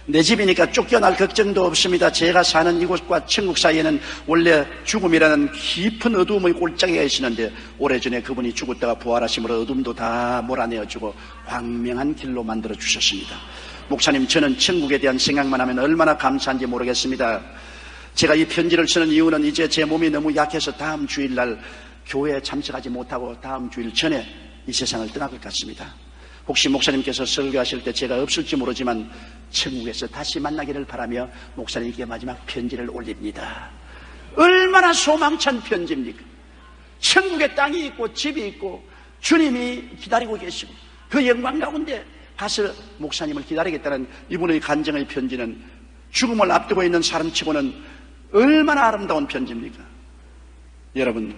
내 집이니까 쫓겨날 걱정도 없습니다. 제가 사는 이곳과 천국 사이에는 원래 죽음이라는 깊은 어두움의 골짜기가 있었는데 오래전에 그분이 죽었다가 부활하심으로 어둠도 다 몰아내어주고 광명한 길로 만들어 주셨습니다. 목사님, 저는 천국에 대한 생각만 하면 얼마나 감사한지 모르겠습니다. 제가 이 편지를 쓰는 이유는 이제 제 몸이 너무 약해서 다음 주일날 교회에 참석하지 못하고 다음 주일 전에 이 세상을 떠날 것 같습니다. 혹시 목사님께서 설교하실 때 제가 없을지 모르지만 천국에서 다시 만나기를 바라며 목사님께 마지막 편지를 올립니다. 얼마나 소망찬 편지입니까? 천국에 땅이 있고 집이 있고 주님이 기다리고 계시고 그 영광 가운데 가서 목사님을 기다리겠다는 이분의 간증의 편지는 죽음을 앞두고 있는 사람치고는 얼마나 아름다운 편지입니까? 여러분,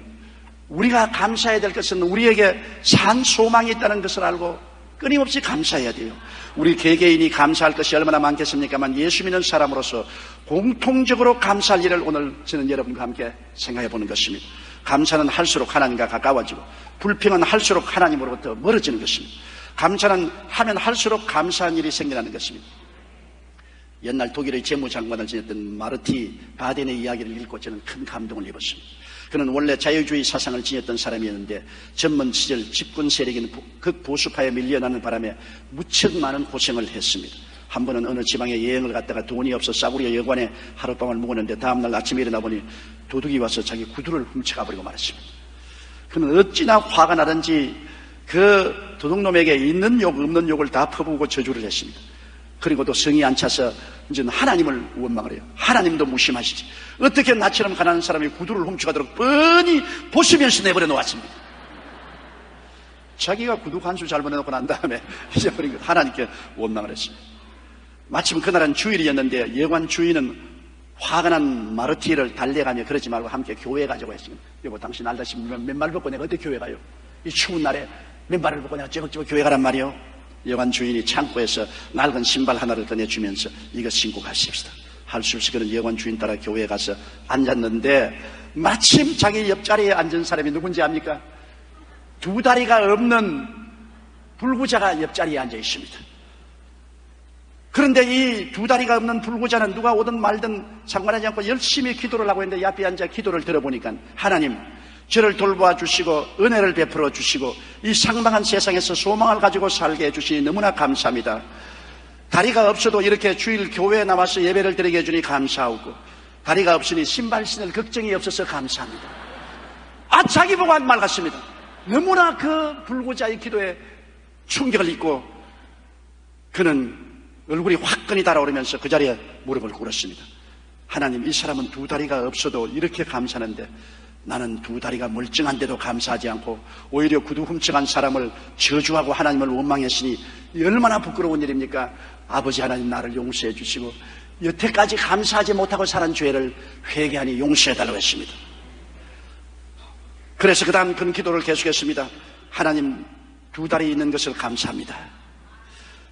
우리가 감사해야 될 것은 우리에게 산 소망이 있다는 것을 알고 끊임없이 감사해야 돼요. 우리 개개인이 감사할 것이 얼마나 많겠습니까만 예수 믿는 사람으로서 공통적으로 감사할 일을 오늘 저는 여러분과 함께 생각해 보는 것입니다. 감사는 할수록 하나님과 가까워지고 불평은 할수록 하나님으로부터 멀어지는 것입니다. 감사는 하면 할수록 감사한 일이 생겨나는 것입니다. 옛날 독일의 재무장관을 지냈던 마르티 바덴의 이야기를 읽고 저는 큰 감동을 입었습니다. 그는 원래 자유주의 사상을 지녔던 사람이었는데 전문 시절 집권 세력인 극보수파에 밀려나는 바람에 무척 많은 고생을 했습니다. 한 번은 어느 지방에 여행을 갔다가 돈이 없어 싸구려 여관에 하룻밤을 묵었는데 다음날 아침에 일어나 보니 도둑이 와서 자기 구두를 훔쳐가 버리고 말았습니다. 그는 어찌나 화가 나든지 그 도둑놈에게 있는 욕 없는 욕을 다 퍼부고 저주를 했습니다. 그리고도 성이 안 차서 이제는 하나님을 원망을 해요. 하나님도 무심하시지. 어떻게 나처럼 가난한 사람이 구두를 훔쳐가도록 뻔히 보시면서 내버려 놓았습니다. 자기가 구두 한 수 잘못 해놓고 난 다음에 잊어버린 것 하나님께 원망을 했습니다. 마침 그날은 주일이었는데 여관 주인은 화가 난 마르티를 달래가며 그러지 말고 함께 교회에 가자고 했습니다. 여보, 당신 알다시피 맨발 벗고 내가 어떻게 교회 가요? 이 추운 날에 맨발을 벗고 내가 쩌벅쩌벅 교회 가란 말이요? 여관 주인이 창고에서 낡은 신발 하나를 꺼내주면서 이거 신고 가십시다. 할 수 없이 그는 여관 주인 따라 교회에 가서 앉았는데 마침 자기 옆자리에 앉은 사람이 누군지 압니까? 두 다리가 없는 불구자가 옆자리에 앉아 있습니다. 그런데 이 두 다리가 없는 불구자는 누가 오든 말든 상관하지 않고 열심히 기도를 하고 있는데 옆에 앉아 기도를 들어보니까 하나님, 저를 돌보아 주시고 은혜를 베풀어 주시고 이 상방한 세상에서 소망을 가지고 살게 해주시니 너무나 감사합니다. 다리가 없어도 이렇게 주일 교회에 나와서 예배를 드리게 해주니 감사하고 다리가 없으니 신발 신을 걱정이 없어서 감사합니다. 자기 보고 한 말 같습니다. 너무나 그 불구자의 기도에 충격을 입고 그는 얼굴이 화끈히 달아오르면서 그 자리에 무릎을 꿇었습니다. 하나님, 이 사람은 두 다리가 없어도 이렇게 감사하는데 나는 두 다리가 멀쩡한데도 감사하지 않고 오히려 구두 훔쳐간 사람을 저주하고 하나님을 원망했으니 얼마나 부끄러운 일입니까? 아버지 하나님, 나를 용서해 주시고 여태까지 감사하지 못하고 살은 죄를 회개하니 용서해달라고 했습니다. 그래서 그 다음 그는 기도를 계속했습니다. 하나님, 두 다리 있는 것을 감사합니다.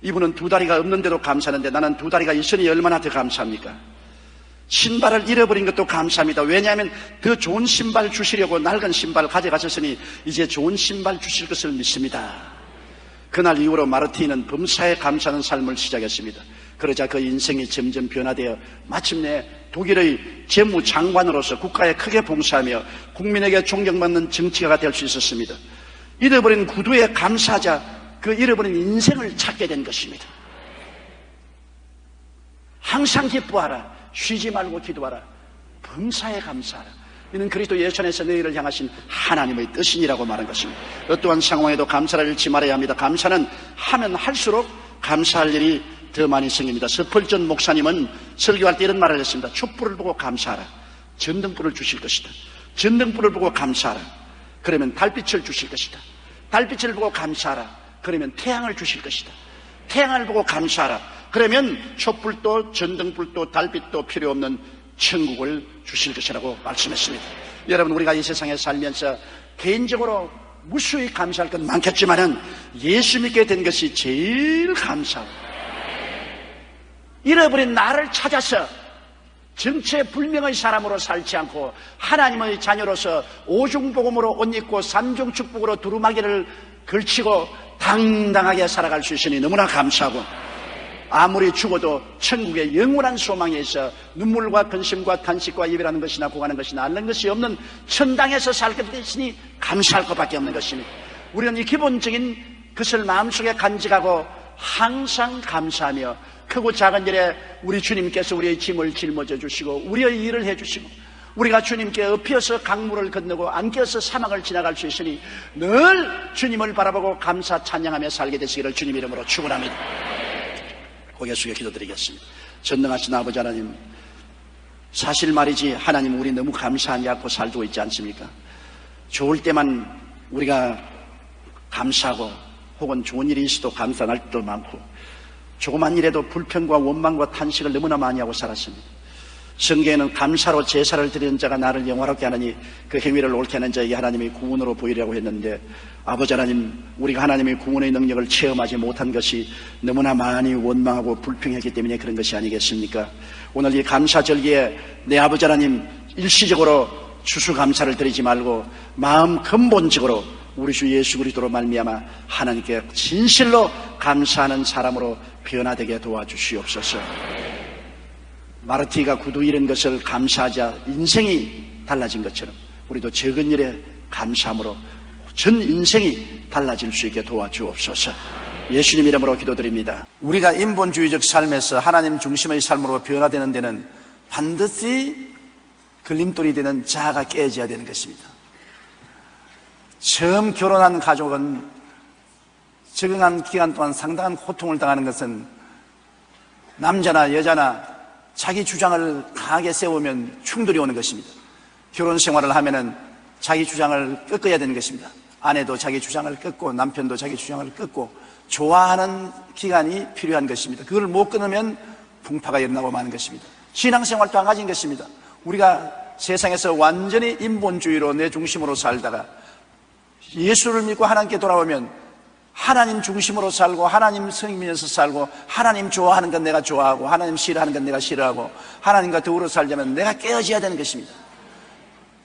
이분은 두 다리가 없는데도 감사하는데 나는 두 다리가 있으니 얼마나 더 감사합니까? 신발을 잃어버린 것도 감사합니다. 왜냐하면 더 좋은 신발 주시려고 낡은 신발 가져가셨으니 이제 좋은 신발 주실 것을 믿습니다. 그날 이후로 마르티는 범사에 감사하는 삶을 시작했습니다. 그러자 그 인생이 점점 변화되어 마침내 독일의 재무장관으로서 국가에 크게 봉사하며 국민에게 존경받는 정치가가 될 수 있었습니다. 잃어버린 구두에 감사하자 그 잃어버린 인생을 찾게 된 것입니다. 항상 기뻐하라. 쉬지 말고 기도하라. 범사에 감사하라. 이는 그리스도 예수 안에서 너희를 향하신 하나님의 뜻이니라고 말한 것입니다. 어떠한 상황에도 감사를 잃지 말아야 합니다. 감사는 하면 할수록 감사할 일이 더 많이 생깁니다. 서펄전 목사님은 설교할 때 이런 말을 했습니다. 촛불을 보고 감사하라. 전등불을 주실 것이다. 전등불을 보고 감사하라. 그러면 달빛을 주실 것이다. 달빛을 보고 감사하라. 그러면 태양을 주실 것이다. 태양을 보고 감사하라. 그러면 촛불도 전등불도 달빛도 필요 없는 천국을 주실 것이라고 말씀했습니다. 여러분, 우리가 이 세상에 살면서 개인적으로 무수히 감사할 건 많겠지만은 예수 믿게 된 것이 제일 감사하고, 잃어버린 나를 찾아서 정체불명의 사람으로 살지 않고 하나님의 자녀로서 오중복음으로 옷 입고 삼중축복으로 두루마기를 걸치고 당당하게 살아갈 수 있으니 너무나 감사하고, 아무리 죽어도 천국의 영원한 소망에 있어 눈물과 근심과 탄식과 이별하는 것이나 고가는 것이나 앓는 것이 없는 천당에서 살게 되시니 감사할 것밖에 없는 것입니다. 우리는 이 기본적인 것을 마음속에 간직하고 항상 감사하며 크고 작은 일에 우리 주님께서 우리의 짐을 짊어져 주시고 우리의 일을 해주시고 우리가 주님께 엎혀서 강물을 건너고 안겨서 사막을 지나갈 수 있으니 늘 주님을 바라보고 감사 찬양하며 살게 되시기를 주님 이름으로 축원합니다. 고개 숙여 기도드리겠습니다. 전능하신 아버지 하나님, 사실 말이지 하나님, 우리 너무 감사하지 않고 살고 있지 않습니까? 좋을 때만 우리가 감사하고 혹은 좋은 일이 있어도 감사할 때도 많고 조그만 일에도 불평과 원망과 탄식을 너무나 많이 하고 살았습니다. 성경에는 감사로 제사를 드리는 자가 나를 영화롭게 하느니 그 행위를 옳게 하는 자에게 하나님이 구원으로 보이려고 했는데, 아버지 하나님, 우리가 하나님의 구원의 능력을 체험하지 못한 것이 너무나 많이 원망하고 불평했기 때문에 그런 것이 아니겠습니까? 오늘 이 감사절기에 내 아버지 하나님, 일시적으로 추수감사를 드리지 말고 마음 근본적으로 우리 주 예수 그리스도로 말미암아 하나님께 진실로 감사하는 사람으로 변화되게 도와주시옵소서. 마르티가 구두 잃은 것을 감사하자 인생이 달라진 것처럼 우리도 적은 일에 감사함으로 전 인생이 달라질 수 있게 도와주옵소서. 예수님 이름으로 기도드립니다. 우리가 인본주의적 삶에서 하나님 중심의 삶으로 변화되는 데는 반드시 걸림돌이 되는 자아가 깨져야 되는 것입니다. 처음 결혼한 가족은 적응한 기간 동안 상당한 고통을 당하는 것은 남자나 여자나 자기 주장을 강하게 세우면 충돌이 오는 것입니다. 결혼 생활을 하면은 자기 주장을 꺾어야 되는 것입니다. 아내도 자기 주장을 꺾고 남편도 자기 주장을 꺾고 좋아하는 기간이 필요한 것입니다. 그걸 못 끊으면 풍파가 일어나고 마는 것입니다. 신앙생활도 안 가진 것입니다. 우리가 세상에서 완전히 인본주의로 내 중심으로 살다가 예수를 믿고 하나님께 돌아오면 하나님 중심으로 살고 하나님 성이면서 살고 하나님 좋아하는 건 내가 좋아하고 하나님 싫어하는 건 내가 싫어하고 하나님과 더불어 살자면 내가 깨어져야 되는 것입니다.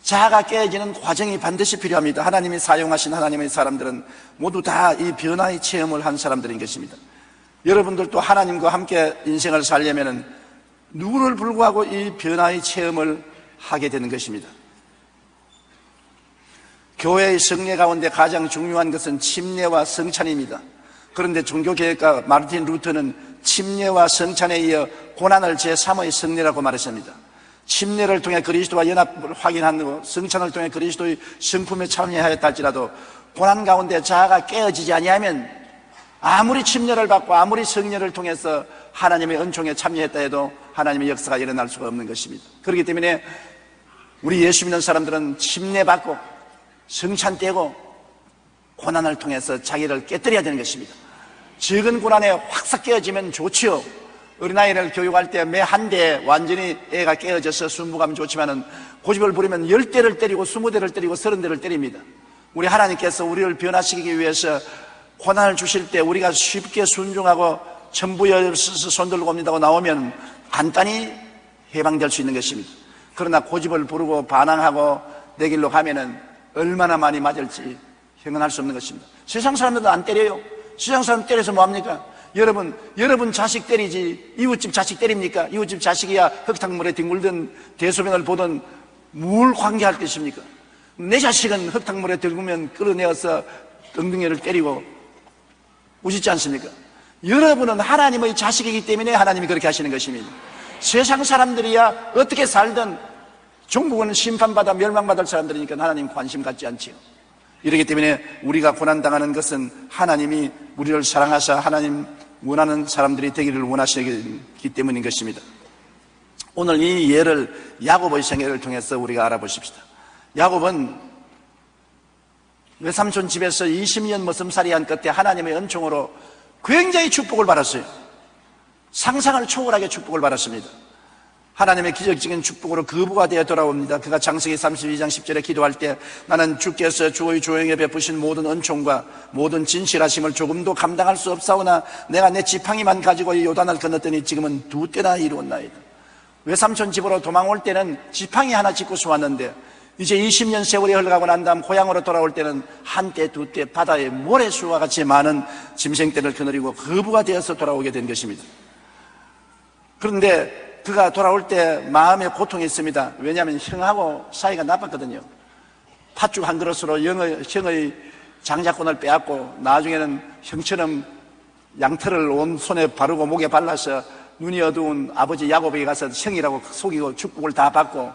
자아가 깨어지는 과정이 반드시 필요합니다. 하나님이 사용하신 하나님의 사람들은 모두 다 이 변화의 체험을 한 사람들인 것입니다. 여러분들도 하나님과 함께 인생을 살려면 누구를 불구하고 이 변화의 체험을 하게 되는 것입니다. 교회의 성례 가운데 가장 중요한 것은 침례와 성찬입니다. 그런데 종교개혁가 마르틴 루터는 침례와 성찬에 이어 고난을 제3의 성례라고 말했습니다. 침례를 통해 그리스도와 연합을 확인하고 성찬을 통해 그리스도의 성품에 참여하였다 할지라도 고난 가운데 자아가 깨어지지 아니하면 아무리 침례를 받고 아무리 성례를 통해서 하나님의 은총에 참여했다 해도 하나님의 역사가 일어날 수가 없는 것입니다. 그렇기 때문에 우리 예수 믿는 사람들은 침례 받고 성찬 떼고 고난을 통해서 자기를 깨뜨려야 되는 것입니다. 적은 고난에 확 깨어지면 좋지요. 어린아이를 교육할 때 매 한 대에 완전히 애가 깨어져서 순부감이 좋지만은 고집을 부리면 10대를 때리고 20대를 때리고 30대를 때립니다. 우리 하나님께서 우리를 변화시키기 위해서 고난을 주실 때 우리가 쉽게 순종하고 천부여서 손들고 옵니다고 나오면 간단히 해방될 수 있는 것입니다. 그러나 고집을 부르고 반항하고 내 길로 가면은 얼마나 많이 맞을지 형언할 수 없는 것입니다. 세상 사람들도 안 때려요. 세상 사람 때려서 뭐합니까? 여러분 자식 때리지 이웃집 자식 때립니까? 이웃집 자식이야 흙탕물에 뒹굴든 대소변을 보든 뭘 관계할 것입니까? 내 자식은 흙탕물에 들구면 끌어내어서 엉덩이를 때리고 우시지 않습니까? 여러분은 하나님의 자식이기 때문에 하나님이 그렇게 하시는 것입니다. 세상 사람들이야 어떻게 살든 종국은 심판받아 멸망받을 사람들이니까 하나님 관심 갖지 않지요. 이렇기 때문에 우리가 고난당하는 것은 하나님이 우리를 사랑하사 하나님 원하는 사람들이 되기를 원하시기 때문인 것입니다. 오늘 이 예를 야곱의 생애를 통해서 우리가 알아보십시다. 야곱은 외삼촌 집에서 20년 머슴살이 한 끝에 하나님의 은총으로 굉장히 축복을 받았어요. 상상을 초월하게 축복을 받았습니다. 하나님의 기적적인 축복으로 거부가 되어 돌아옵니다. 그가 창세기 32장 10절에 기도할 때 나는 주께서 주의 조용에 베푸신 모든 은총과 모든 진실하심을 조금도 감당할 수 없사오나 내가 내 지팡이만 가지고 이 요단을 건넜더니 지금은 2때나 이루었나이다. 외삼촌 집으로 도망올 때는 지팡이 하나 짚고서 왔는데 이제 20년 세월이 흘러가고 난 다음 고향으로 돌아올 때는 한때 2때 바다에 모래수와 같이 많은 짐승떼를 거느리고 거부가 되어서 돌아오게 된 것입니다. 그런데 그가 돌아올 때 마음에 고통이 있습니다. 왜냐하면 형하고 사이가 나빴거든요. 팥죽 한 그릇으로 형의 장자권을 빼앗고 나중에는 형처럼 양털을 온 손에 바르고 목에 발라서 눈이 어두운 아버지 야곱에게 가서 형이라고 속이고 축복을 다 받고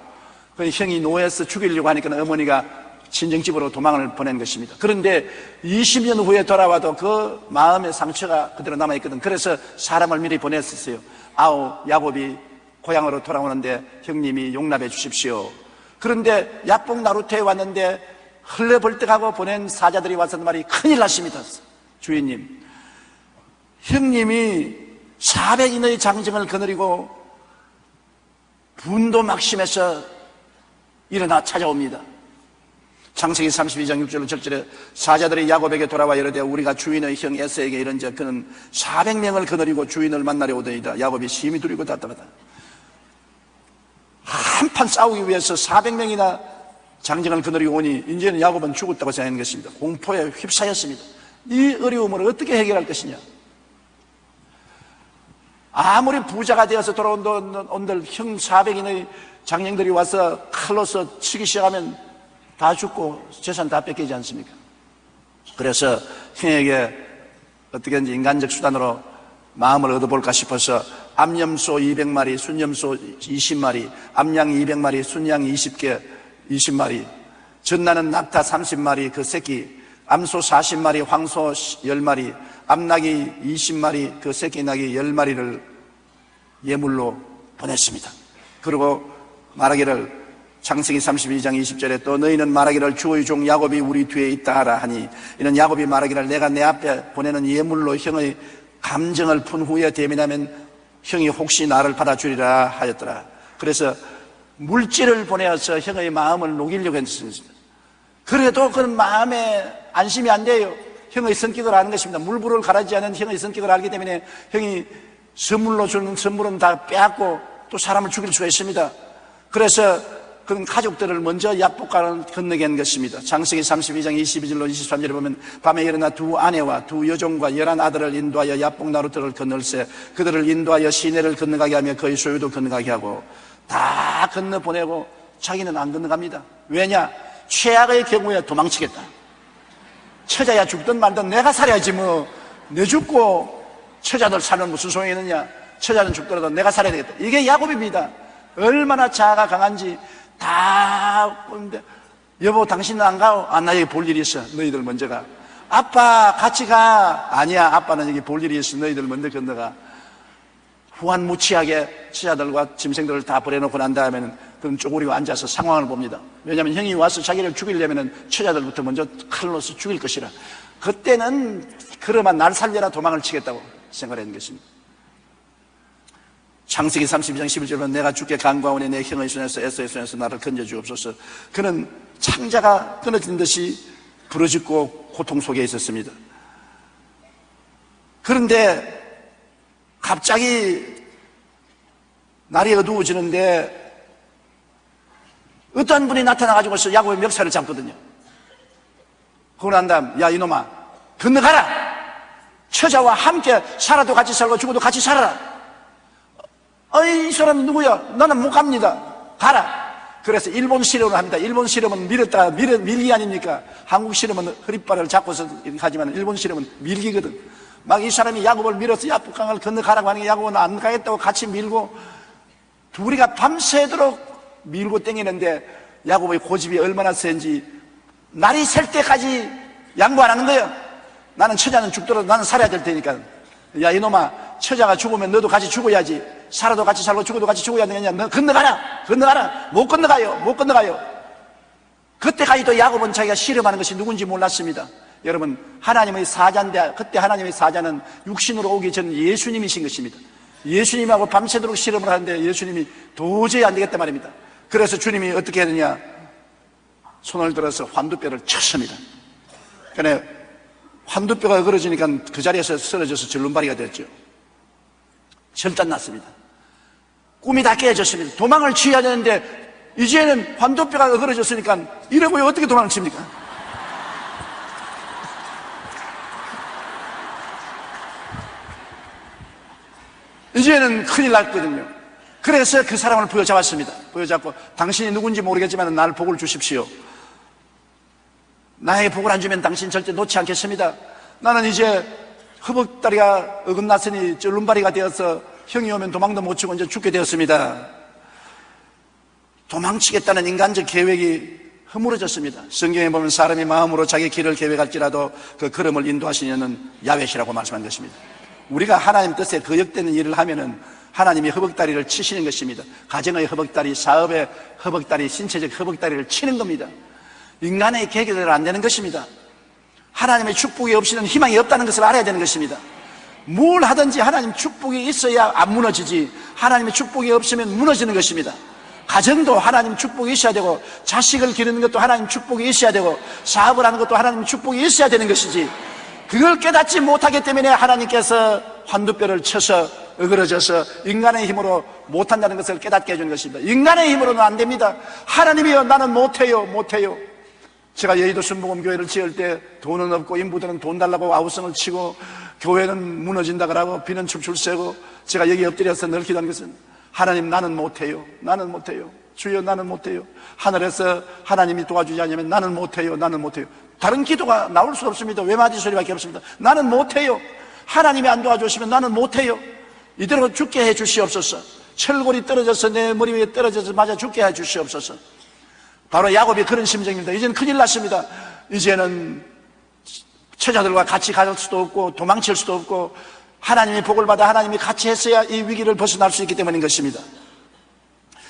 그 형이 노예에서 죽이려고 하니까 어머니가 친정집으로 도망을 보낸 것입니다. 그런데 20년 후에 돌아와도 그 마음의 상처가 그대로 남아있거든. 그래서 사람을 미리 보냈었어요. 아우 야곱이 고향으로 돌아오는데 형님이 용납해 주십시오. 그런데 약복 나루터에 왔는데 흘려벌떡하고 보낸 사자들이 와서 말이 큰일 났습니다. 주인님, 형님이 400인의 장정을 거느리고 분도 막심해서 일어나 찾아옵니다. 창세기 32장 6절 7절에 사자들이 야곱에게 돌아와 이르되 우리가 주인의 형 에서에게 이른즉 그는 400명을 거느리고 주인을 만나려 오더이다. 야곱이 심히 두리고 답답하다. 한판 싸우기 위해서 400명이나 장정을 거느리고 오니 이제는 야곱은 죽었다고 생각하는 것입니다. 공포에 휩싸였습니다. 이 어려움을 어떻게 해결할 것이냐. 아무리 부자가 되어서 돌아온들 형 400인의 장령들이 와서 칼로서 치기 시작하면 다 죽고 재산 다 뺏기지 않습니까? 그래서 형에게 어떻게든지 인간적 수단으로 마음을 얻어볼까 싶어서 암염소 200마리, 순염소 20마리, 암양 200마리, 순양 20마리, 전나는 낙타 30마리 그 새끼, 암소 40마리, 황소 10마리, 암낙이 20마리 그 새끼 낙이 10마리를 예물로 보냈습니다. 그리고 말하기를 창세기 32장 20절에 또 너희는 말하기를 주의 종 야곱이 우리 뒤에 있다 하라 하니 이는 야곱이 말하기를 내가 내 앞에 보내는 예물로 형의 감정을 푼 후에 대면하면 형이 혹시 나를 받아주리라 하였더라. 그래서 물질을 보내어서 형의 마음을 녹이려고 했습니다. 그래도 그 마음에 안심이 안 돼요. 형의 성격을 아는 것입니다. 물불을 가라지 않은 형의 성격을 알기 때문에 형이 선물로 주는 선물은 다 빼앗고 또 사람을 죽일 수가 있습니다. 그래서 그런 가족들을 먼저 약복강을 건너게 한 것입니다. 창세기 32장 22절로 23절에 보면 밤에 일어나 두 아내와 두 여종과 11아들을 인도하여 약복 나루터를 건널세 그들을 인도하여 시내를 건너가게 하며 그의 소유도 건너가게 하고 다 건너보내고 자기는 안 건너갑니다. 왜냐? 최악의 경우에 도망치겠다. 처자야 죽든 말든 내가 살아야지 뭐 내 죽고 처자들 살면 무슨 소용이 있느냐. 처자는 죽더라도 내가 살아야 되겠다. 이게 야곱입니다. 얼마나 자아가 강한지 다 보는데 여보 당신은 안 가오? 아, 나 여기 볼 일이 있어. 너희들 먼저 가. 아빠 같이 가. 아니야, 아빠는 여기 볼 일이 있어. 너희들 먼저 건너가. 후한무치하게 처자들과 짐승들을 다 버려놓고 난 다음에는 그럼 쪼그리고 앉아서 상황을 봅니다. 왜냐하면 형이 와서 자기를 죽이려면 처자들부터 먼저 칼로서 죽일 것이라. 그때는 그러면 날 살려라 도망을 치겠다고 생각하는 것입니다. 창세기 32장 11절은 내가 주께 간구하오니 내 형의 손에서 에서의 손에서 나를 건져주옵소서. 그는 창자가 끊어진 듯이 부러지고 고통 속에 있었습니다. 그런데 갑자기 날이 어두워지는데 어떤 분이 나타나가지고 야곱의 멱살을 잡거든요. 그러고 난 다음 야 이놈아 건너가라. 처자와 함께 살아도 같이 살고 죽어도 같이 살아라. 이 사람이 누구야? 나는 못 갑니다. 가라. 그래서 일본 실험을 합니다. 일본 실험은 밀었다가 밀기 아닙니까? 한국 실험은 허리발을 잡고서 하지만 일본 실험은 밀기거든. 막 이 사람이 야곱을 밀어서 야복강을 건너가라고 하는 게 야곱은 안 가겠다고 같이 밀고 둘이가 밤새도록 밀고 땡기는데 야곱의 고집이 얼마나 센지 날이 셀 때까지 양보 안 하는 거예요. 나는 처자는 죽더라도 나는 살아야 될 테니까. 야 이놈아 처자가 죽으면 너도 같이 죽어야지. 살아도 같이 살고 죽어도 같이 죽어야 되느냐. 너 건너가라. 못 건너가요. 그때까지도 야곱은 자기가 실험하는 것이 누군지 몰랐습니다. 여러분 하나님의 사자인데 그때 하나님의 사자는 육신으로 오기 전 예수님이신 것입니다. 예수님하고 밤새도록 실험을 하는데 예수님이 도저히 안 되겠다 말입니다. 그래서 주님이 어떻게 했느냐, 손을 들어서 환두뼈를 쳤습니다. 그래 환두뼈가 어그러지니까 그 자리에서 쓰러져서 절름발이가 됐죠. 절단 났습니다. 꿈이 다 깨졌습니다. 도망을 취해야 되는데 이제는 환두뼈가 어그러졌으니까 이러고 어떻게 도망을 칩니까? 이제는 큰일 났거든요. 그래서 그 사람을 부여잡았습니다. 부여잡고 당신이 누군지 모르겠지만 나를 복을 주십시오. 나에게 복을 안 주면 당신 절대 놓지 않겠습니다. 나는 이제 허벅다리가 어긋났으니 쫄름바리가 되어서 형이 오면 도망도 못 치고 이제 죽게 되었습니다. 도망치겠다는 인간적 계획이 허물어졌습니다. 성경에 보면 사람이 마음으로 자기 길을 계획할지라도 그 걸음을 인도하시는 이는 야훼시라고 말씀한 것입니다. 우리가 하나님 뜻에 거역되는 일을 하면은 하나님이 허벅다리를 치시는 것입니다. 가정의 허벅다리, 사업의 허벅다리, 신체적 허벅다리를 치는 겁니다. 인간의 계획대로 안 되는 것입니다. 하나님의 축복이 없이는 희망이 없다는 것을 알아야 되는 것입니다. 뭘 하든지 하나님 축복이 있어야 안 무너지지, 하나님의 축복이 없으면 무너지는 것입니다. 가정도 하나님 축복이 있어야 되고, 자식을 기르는 것도 하나님 축복이 있어야 되고, 사업을 하는 것도 하나님 축복이 있어야 되는 것이지, 그걸 깨닫지 못하기 때문에 하나님께서 환두뼈를 쳐서 어그러져서 인간의 힘으로 못한다는 것을 깨닫게 해주는 것입니다. 인간의 힘으로는 안 됩니다. 하나님이여 나는 못해요. 제가 여의도 순복음교회를 지을 때 돈은 없고 인부들은 돈 달라고 아우성을 치고 교회는 무너진다 그러고 비는 출출 새고 제가 여기 엎드려서 늘 기도하는 것은 하나님 나는 못해요. 주여 나는 못해요. 하늘에서 하나님이 도와주지 않으면 나는 못해요. 다른 기도가 나올 수 없습니다. 외마디 소리밖에 없습니다. 나는 못해요. 하나님이 안 도와주시면 나는 못해요. 이대로 죽게 해 주시옵소서. 철골이 떨어져서 내 머리 위에 떨어져서 맞아 죽게 해 주시옵소서. 바로 야곱이 그런 심정입니다. 이제는 큰일 났습니다. 이제는 처자들과 같이 갈 수도 없고 도망칠 수도 없고 하나님이 복을 받아 하나님이 같이 했어야 이 위기를 벗어날 수 있기 때문인 것입니다.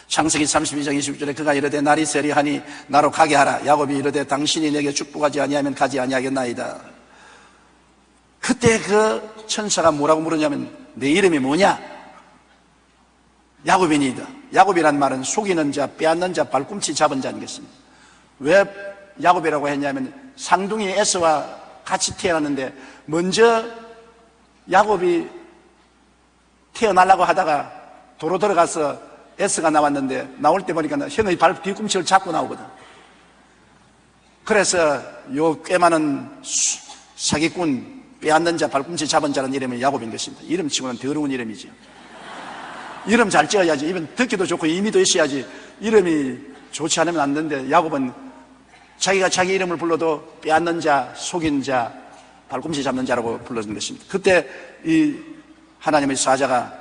창세기 32장 26절에 그가 이르되 날이 세리하니 나로 가게 하라. 야곱이 이르되 당신이 내게 축복하지 아니하면 가지 아니하겠나이다. 그때 그 천사가 뭐라고 물었냐면 내 이름이 뭐냐? 야곱이니이다. 야곱이란 말은 속이는 자, 빼앗는 자, 발꿈치 잡은 자인 것입니다. 왜 야곱이라고 했냐면 상둥이 에서와 같이 태어났는데 먼저 야곱이 태어나려고 하다가 도로 들어가서 에서가 나왔는데 나올 때 보니까 형의 발 뒤꿈치를 잡고 나오거든. 그래서 요 꽤 많은 사기꾼, 빼앗는 자, 발꿈치 잡은 자는 이름이 야곱인 것입니다. 이름 치고는 더러운 이름이죠. 이름 잘 지어야지. 이름 듣기도 좋고 의미도 있어야지. 이름이 좋지 않으면 안 되는데 야곱은 자기가 자기 이름을 불러도 빼앗는 자, 속인 자, 발꿈치 잡는 자라고 불러준 것입니다. 그때 이 하나님의 사자가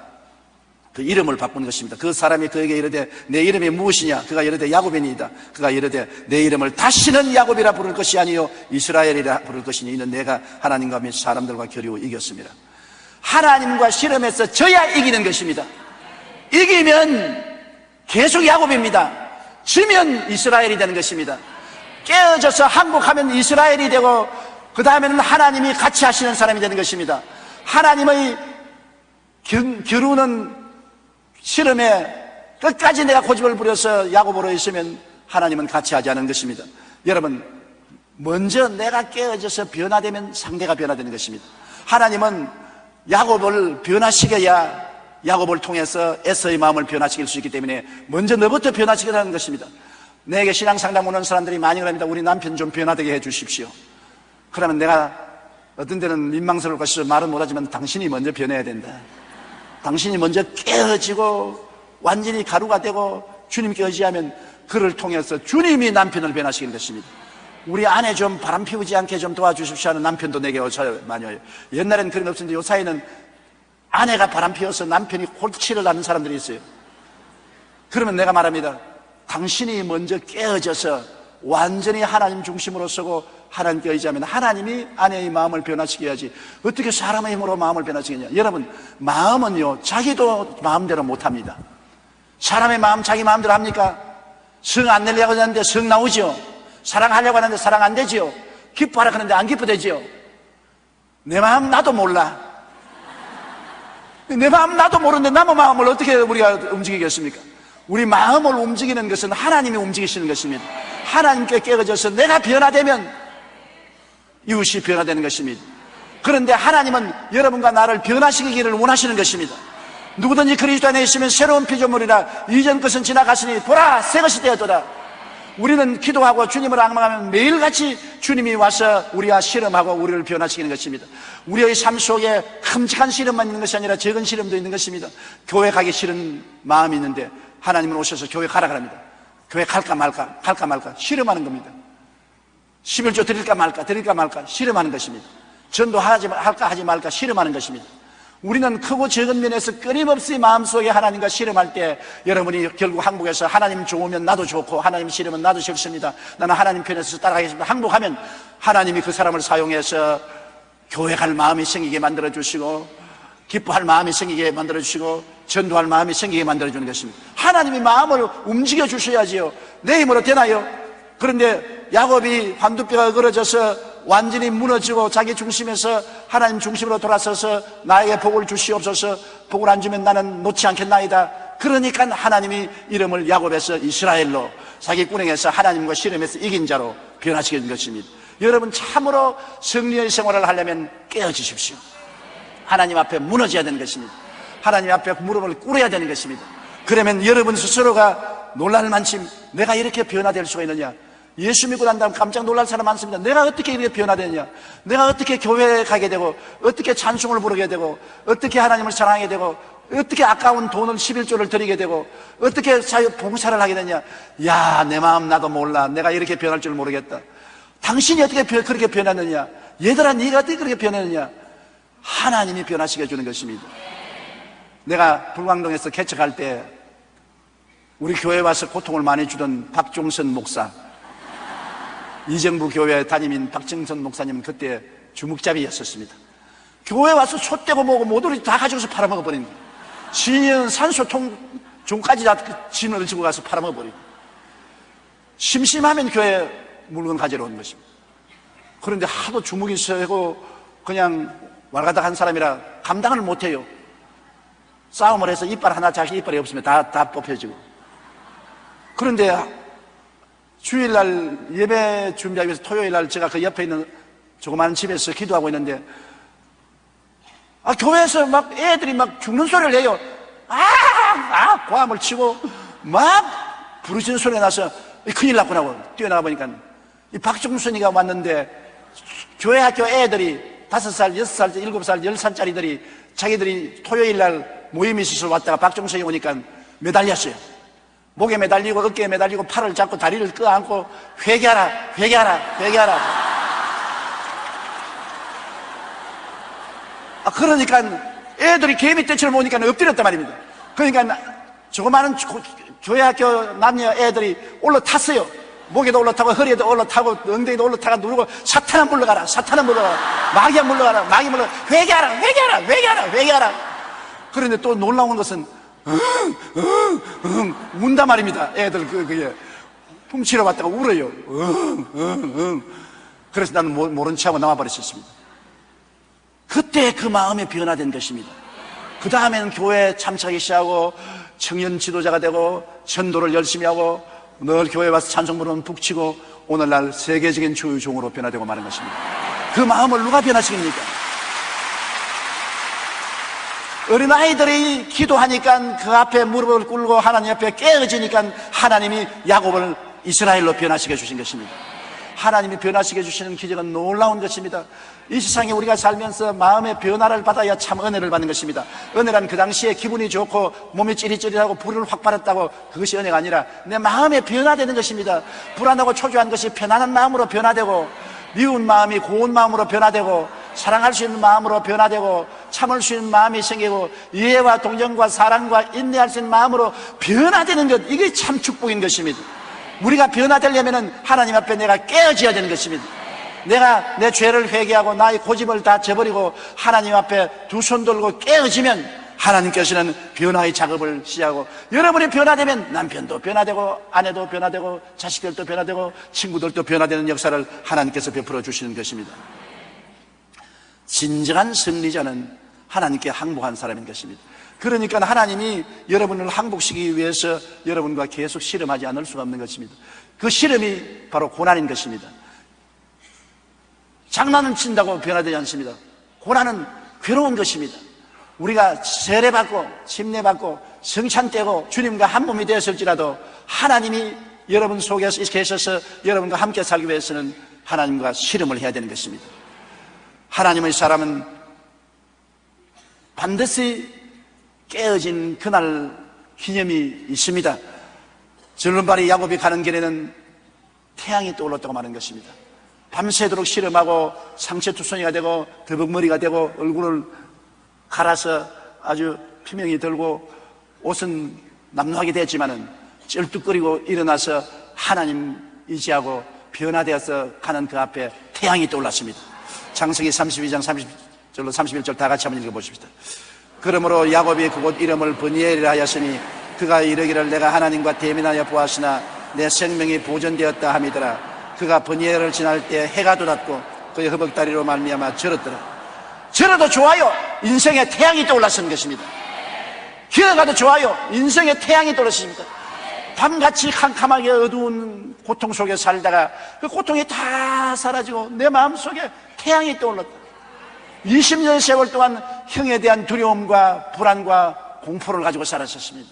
그 이름을 바꾼 것입니다. 그 사람이 그에게 이르되 내 이름이 무엇이냐? 그가 이르되 야곱이니이다. 그가 이르되 내 이름을 다시는 야곱이라 부를 것이 아니요 이스라엘이라 부를 것이니 이는 내가 하나님과 및 사람들과 겨루어 이겼습니다. 하나님과 실험해서 져야 이기는 것입니다. 이기면 계속 야곱입니다. 지면 이스라엘이 되는 것입니다. 깨어져서 항복하면 이스라엘이 되고 그 다음에는 하나님이 같이 하시는 사람이 되는 것입니다. 하나님의 겨루는 실험에 끝까지 내가 고집을 부려서 야곱으로 있으면 하나님은 같이 하지 않은 것입니다. 여러분, 먼저 내가 깨어져서 변화되면 상대가 변화되는 것입니다. 하나님은 야곱을 변화시켜야 야곱을 통해서 에서의 마음을 변화시킬 수 있기 때문에 먼저 너부터 변화시키라는 것입니다. 내게 신앙 상담 오는 사람들이 많이 그럽니다. 우리 남편 좀 변화되게 해 주십시오. 그러면 내가 어떤 때는 민망스러울 것이죠. 말은 못하지만 당신이 먼저 변해야 된다. 당신이 먼저 깨어지고 완전히 가루가 되고 주님께 의지하면 그를 통해서 주님이 남편을 변화시키는 것입니다. 우리 아내 좀 바람 피우지 않게 좀 도와주십시오 하는 남편도 내게 많이 와요. 옛날에는 그런 게 없었는데 요사이는 아내가 바람 피워서 남편이 홀치를 하는 사람들이 있어요. 그러면 내가 말합니다. 당신이 먼저 깨어져서 완전히 하나님 중심으로 서고 하나님께 의지하면 하나님이 아내의 마음을 변화시켜야지 어떻게 사람의 힘으로 마음을 변화시키냐. 여러분, 마음은요 자기도 마음대로 못합니다. 사람의 마음 자기 마음대로 합니까? 성 안 내려고 하는데 성 나오죠. 사랑하려고 하는데 사랑 안 되죠. 기뻐하려고 하는데 안 기뻐되죠. 내 마음 나도 몰라. 내 마음 나도 모르는데 남의 마음을 어떻게 우리가 움직이겠습니까? 우리 마음을 움직이는 것은 하나님이 움직이시는 것입니다. 하나님께 깨어져서 내가 변화되면 이웃이 변화되는 것입니다. 그런데 하나님은 여러분과 나를 변화시키기를 원하시는 것입니다. 누구든지 그리스도 안에 있으면 새로운 피조물이라 이전 것은 지나갔으니 보라 새 것이 되었도다. 우리는 기도하고 주님을 앙망하면 매일같이 주님이 와서 우리와 씨름하고 우리를 변화시키는 것입니다. 우리의 삶 속에 큼직한 씨름만 있는 것이 아니라 적은 씨름도 있는 것입니다. 교회 가기 싫은 마음이 있는데 하나님은 오셔서 교회 가라 그럽니다. 교회 갈까 말까 씨름하는 겁니다. 11조 드릴까 말까 씨름하는 것입니다. 전도할까 하지 말까 씨름하는 것입니다. 우리는 크고 적은 면에서 끊임없이 마음속에 하나님과 씨름할 때 여러분이 결국 항복해서 하나님 좋으면 나도 좋고 하나님 싫으면 나도 싫습니다. 나는 하나님 편에서 따라가겠습니다. 항복하면 하나님이 그 사람을 사용해서 교회 갈 마음이 생기게 만들어주시고 기뻐할 마음이 생기게 만들어주시고 전도할 마음이 생기게 만들어주는 것입니다. 하나님이 마음을 움직여 주셔야지요. 내 힘으로 되나요? 그런데 야곱이 환두뼈가 걸어져서 완전히 무너지고 자기 중심에서 하나님 중심으로 돌아서서 나에게 복을 주시옵소서, 복을 안 주면 나는 놓지 않겠나이다. 그러니까 하나님이 이름을 야곱에서 이스라엘로 자기 꾸녕에서 하나님과 씨름해서 이긴 자로 변화시키는 것입니다. 여러분 참으로 승리의 생활을 하려면 깨어지십시오. 하나님 앞에 무너져야 되는 것입니다. 하나님 앞에 무릎을 꿇어야 되는 것입니다. 그러면 여러분 스스로가 놀랄 만큼 내가 이렇게 변화될 수가 있느냐. 예수 믿고 난 다음 깜짝 놀랄 사람 많습니다. 내가 어떻게 이렇게 변화되느냐, 내가 어떻게 교회에 가게 되고 어떻게 찬송을 부르게 되고 어떻게 하나님을 사랑하게 되고 어떻게 아까운 돈을 11조를 드리게 되고 어떻게 봉사를 하게 되냐. 야, 내 마음 나도 몰라. 내가 이렇게 변할 줄 모르겠다. 당신이 어떻게 그렇게 변했느냐. 얘들아 네가 어떻게 그렇게 변했느냐. 하나님이 변화시켜 주는 것입니다. 내가 불광동에서 개척할 때 우리 교회에 와서 고통을 많이 주던 박종선 목사, 이정부 교회 담임인 박정선 목사님은 그때 주먹잡이였었습니다. 교회 와서 솥대고 뭐고 모두를 다 가져가서 팔아먹어버린 거예요. 진연 산소통종까지 다 진을 지고 가서 팔아먹어버리고, 심심하면 교회 물건 가지러 온 것입니다. 그런데 하도 주먹이 세고 그냥 왈가닥 한 사람이라 감당을 못해요. 싸움을 해서 이빨 하나 자기 이빨이 없으면 다 뽑혀지고. 그런데 주일날 예배 준비하기 위해서 토요일날 제가 그 옆에 있는 조그마한 집에서 기도하고 있는데 교회에서 막 애들이 막 죽는 소리를 해요. 고함을 치고 막 부르짖는 소리가 나서 큰일 났구나 뛰어나가 보니까 이 박종순이가 왔는데 교회 학교 애들이 5살, 6살, 7살, 10살짜리들이 자기들이 토요일날 모임이 있어서 왔다가 박종순이 오니까 매달렸어요. 목에 매달리고 어깨에 매달리고 팔을 잡고 다리를 끄안고 회개하라. 그러니까 애들이 개미 떼처럼 오니까 엎드렸단 말입니다. 그러니까 조그마한 교회학교 남녀 애들이 올라탔어요. 목에도 올라타고 허리에도 올라타고 엉덩이도 올라타고 누르고 사탄아 물러가라. 마귀야 물러가라. 회개하라. 그런데 또 놀라운 것은 운단 말입니다. 애들 그게 훔치러 왔다가 울어요. 그래서 나는 모른 체하고 나와버렸었습니다. 그때 그 마음이 변화된 것입니다. 그 다음에는 교회에 참석하기 시작하고 청년 지도자가 되고 전도를 열심히 하고 늘 교회에 와서 찬송 부르면 북치고 오늘날 세계적인 주의종으로 변화되고 마는 것입니다. 그 마음을 누가 변화시킵니까? 어린아이들이 기도하니까 그 앞에 무릎을 꿇고 하나님 앞에 깨어지니까 하나님이 야곱을 이스라엘로 변화시켜 주신 것입니다. 하나님이 변화시켜 주시는 기적은 놀라운 것입니다. 이 세상에 우리가 살면서 마음의 변화를 받아야 참 은혜를 받는 것입니다. 은혜란 그 당시에 기분이 좋고 몸이 찌릿찌릿하고 불을 확 받았다고 그것이 은혜가 아니라 내 마음에 변화되는 것입니다. 불안하고 초조한 것이 편안한 마음으로 변화되고 미운 마음이 고운 마음으로 변화되고 사랑할 수 있는 마음으로 변화되고 참을 수 있는 마음이 생기고 이해와 동정과 사랑과 인내할 수 있는 마음으로 변화되는 것, 이게 참 축복인 것입니다. 우리가 변화되려면 하나님 앞에 내가 깨어져야 되는 것입니다. 내가 내 죄를 회개하고 나의 고집을 다 저버리고 하나님 앞에 두 손 들고 깨어지면 하나님께서는 변화의 작업을 시작하고, 여러분이 변화되면 남편도 변화되고 아내도 변화되고 자식들도 변화되고 친구들도 변화되는 역사를 하나님께서 베풀어 주시는 것입니다. 진정한 승리자는 하나님께 항복한 사람인 것입니다. 그러니까 하나님이 여러분을 항복시키기 위해서 여러분과 계속 씨름하지 않을 수가 없는 것입니다. 그 씨름이 바로 고난인 것입니다. 장난은 친다고 변화되지 않습니다. 고난은 괴로운 것입니다. 우리가 세례받고 침례받고 성찬되고 주님과 한 몸이 되었을지라도 하나님이 여러분 속에서 계셔서 여러분과 함께 살기 위해서는 하나님과 씨름을 해야 되는 것입니다. 하나님의 사람은 반드시 깨어진 그날 기념이 있습니다. 절름발이 야곱이 가는 길에는 태양이 떠올랐다고 말하는 것입니다. 밤새도록 씨름하고 상처투성이가 되고 더벅머리가 되고 얼굴을 갈아서 아주 피명이 들고 옷은 남루하게 됐지만은 쩔뚝거리고 일어나서 하나님 의지하고 변화되어서 가는 그 앞에 태양이 떠올랐습니다. 창세기 32장 30절로 31절 다 같이 한번 읽어보십시다. 그러므로 야곱이 그곳 이름을 브니엘이라 하였으니 그가 이르기를 내가 하나님과 대면하여 보았으나 내 생명이 보존되었다 함이더라. 그가 브니엘을 지날 때 해가 돋았고 그의 허벅다리로 말미암아 절었더라. 절어도 좋아요. 인생의 태양이 떠올랐는 것입니다. 기어가도 좋아요. 인생의 태양이 떠올랐습니다. 밤같이 캄캄하게 어두운 고통 속에 살다가 그 고통이 다 사라지고 내 마음속에 태양이 떠올랐다. 20년의 세월 동안 형에 대한 두려움과 불안과 공포를 가지고 살았었습니다.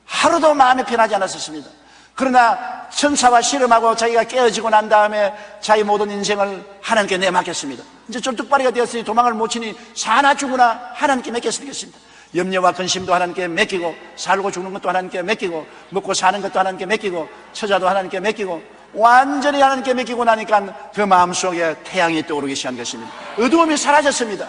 하루도 마음이 편하지 않았었습니다. 그러나 천사와 씨름하고 자기가 깨어지고 난 다음에 자기 모든 인생을 하나님께 내맡겼습니다. 이제 쫄뚝발이가 되었으니 도망을 못 치니 사나 죽으나 하나님께 맡겼습니다. 염려와 근심도 하나님께 맡기고 살고 죽는 것도 하나님께 맡기고 먹고 사는 것도 하나님께 맡기고 처자도 하나님께 맡기고 완전히 하나님께 맡기고 나니까 그 마음속에 태양이 떠오르기 시작한 것입니다. 어두움이 사라졌습니다.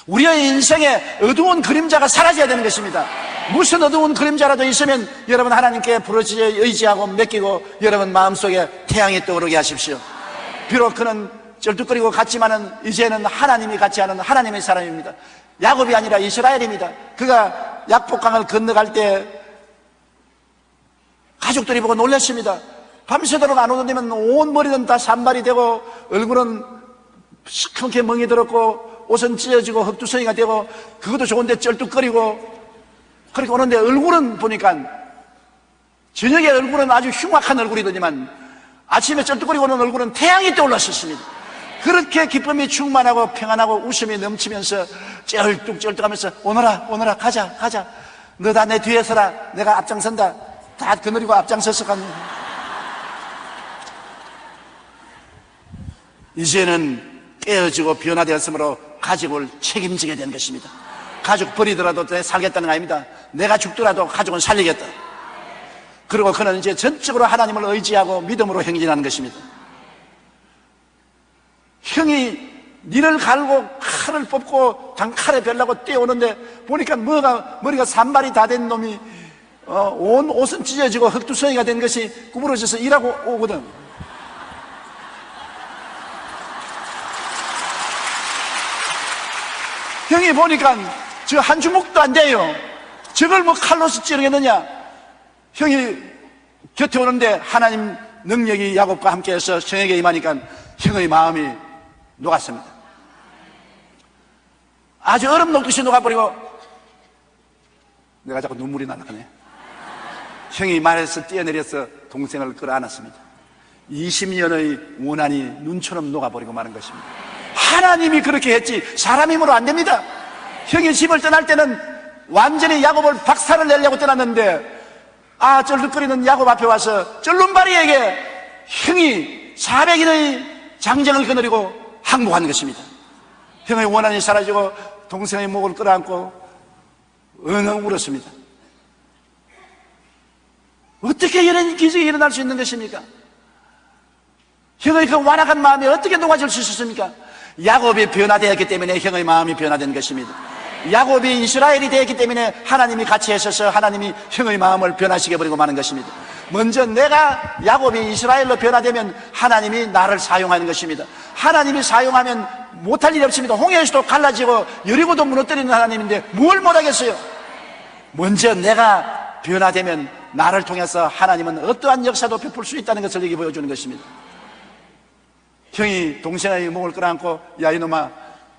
우리의 인생에 어두운 그림자가 사라져야 되는 것입니다. 무슨 어두운 그림자라도 있으면 여러분 하나님께 부르짖어 의지하고 맡기고 여러분 마음속에 태양이 떠오르게 하십시오. 비록 그는 쩔뚝거리고 갔지만은 이제는 하나님이 같이 하는 하나님의 사람입니다. 야곱이 아니라 이스라엘입니다. 그가 약복강을 건너갈 때 가족들이 보고 놀랐습니다. 밤새도록 안 오는 데면 온 머리는 다 산발이 되고 얼굴은 시커멓게 멍이 들었고 옷은 찢어지고 흙두성이가 되고 그것도 좋은데 쩔뚝거리고 그렇게 오는데 얼굴은 보니까 저녁에 얼굴은 아주 흉악한 얼굴이더니만 아침에 쩔뚝거리고 오는 얼굴은 태양이 떠올랐었습니다. 그렇게 기쁨이 충만하고 평안하고 웃음이 넘치면서 쩔뚝쩔뚝하면서 오너라 가자 너 다 내 뒤에 서라 내가 앞장선다 다 그늘이고 앞장서서 간 이제는 깨어지고 변화되었으므로 가족을 책임지게 된 것입니다. 가족 버리더라도 살겠다는 거 아닙니다. 내가 죽더라도 가족은 살리겠다. 그리고 그는 이제 전적으로 하나님을 의지하고 믿음으로 행진하는 것입니다. 형이 니를 갈고 칼을 뽑고 단칼에 베려고 뛰어오는데 보니까 머리가 산발이 다 된 놈이 온 옷은 찢어지고 흙두성이가 된 것이 구부러져서 일하고 오거든. 형이 보니까 저 한 주먹도 안 돼요. 저걸 뭐 칼로서 찌르겠느냐. 형이 곁에 오는데 하나님 능력이 야곱과 함께해서 형에게 임하니까 형의 마음이 녹았습니다. 아주 얼음 녹듯이 녹아버리고 내가 자꾸 눈물이 날아가네. 형이 말에서 뛰어내려서 동생을 끌어안았습니다. 20년의 원한이 눈처럼 녹아버리고 마는 것입니다. 하나님이 그렇게 했지 사람 힘으로 안 됩니다. 형이 집을 떠날 때는 완전히 야곱을 박살을 내려고 떠났는데 쩔뚝거리는 야곱 앞에 와서 쩔눈발이에게 형이 400인의 장정을 거느리고 항복한 것입니다. 형의 원한이 사라지고 동생의 목을 끌어안고 엉엉 울었습니다. 어떻게 이런 기적이 일어날 수 있는 것입니까? 형의 그 완악한 마음이 어떻게 녹아질 수 있었습니까? 야곱이 변화되었기 때문에 형의 마음이 변화된 것입니다. 야곱이 이스라엘이 되었기 때문에 하나님이 같이 하셔서 하나님이 형의 마음을 변화시켜버리고 마는 것입니다. 먼저 내가 야곱이 이스라엘로 변화되면 하나님이 나를 사용하는 것입니다. 하나님이 사용하면 못할 일이 없습니다. 홍해에서도 갈라지고 여리고도 무너뜨리는 하나님인데 뭘 못하겠어요. 먼저 내가 변화되면 나를 통해서 하나님은 어떠한 역사도 베풀 수 있다는 것을 여기 보여주는 것입니다. 형이 동생의 목을 끌어안고 야 이놈아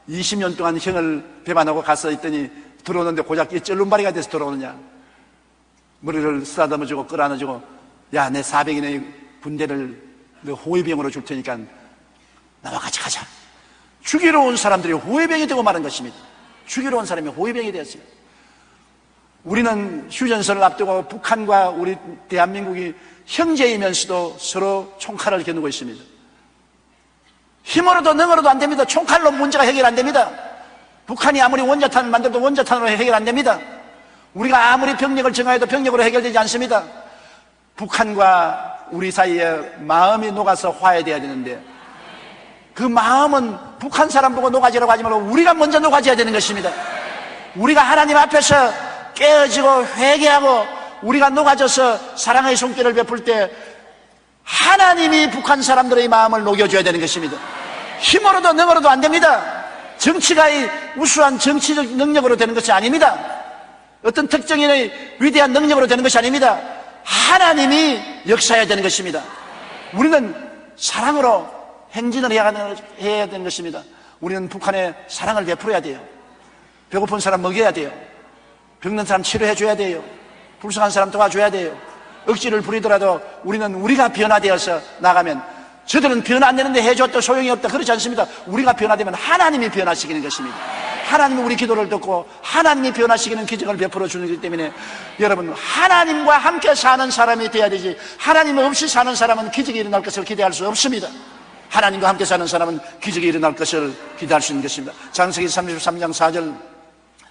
20년 동안 형을 배반하고 가서 있더니 들어오는데 고작 쩔름바리가 돼서 들어오느냐. 머리를 쓰다듬어주고 끌어안아주고, 야, 내 400인의 군대를 너 호위병으로 줄 테니까 나와 같이 가자. 죽이러 온 사람들이 호위병이 되고 말한 것입니다. 죽이러 온 사람이 호위병이 되었어요. 우리는 휴전선을 앞두고 북한과 우리 대한민국이 형제이면서도 서로 총칼을 겨누고 있습니다. 힘으로도 능으로도 안 됩니다. 총칼로 문제가 해결 안 됩니다. 북한이 아무리 원자탄을 만들어도 원자탄으로 해결 안 됩니다. 우리가 아무리 병력을 정하여도 병력으로 해결되지 않습니다. 북한과 우리 사이에 마음이 녹아서 화해돼야 되는데, 그 마음은 북한 사람 보고 녹아지라고 하지 말고 우리가 먼저 녹아져야 되는 것입니다. 우리가 하나님 앞에서 깨어지고 회개하고 우리가 녹아져서 사랑의 손길을 베풀 때 하나님이 북한 사람들의 마음을 녹여줘야 되는 것입니다. 힘으로도 능으로도 안 됩니다. 정치가 우수한 정치적 능력으로 되는 것이 아닙니다. 어떤 특정인의 위대한 능력으로 되는 것이 아닙니다. 하나님이 역사해야 되는 것입니다. 우리는 사랑으로 행진을 해야 되는 것입니다. 우리는 북한에 사랑을 베풀어야 돼요. 배고픈 사람 먹여야 돼요. 병든 사람 치료해 줘야 돼요. 불쌍한 사람 도와줘야 돼요. 억지를 부리더라도 우리는 우리가 변화되어서 나가면, 저들은 변화 안 되는데 해줘도 소용이 없다, 그렇지 않습니다. 우리가 변화되면 하나님이 변화시키는 것입니다. 하나님이 우리 기도를 듣고 하나님이 변화시키는 기적을 베풀어 주는 것이기 때문에, 여러분, 하나님과 함께 사는 사람이 돼야 되지, 하나님 없이 사는 사람은 기적이 일어날 것을 기대할 수 없습니다. 하나님과 함께 사는 사람은 기적이 일어날 것을 기대할 수 있는 것입니다. 창세기 33장 4절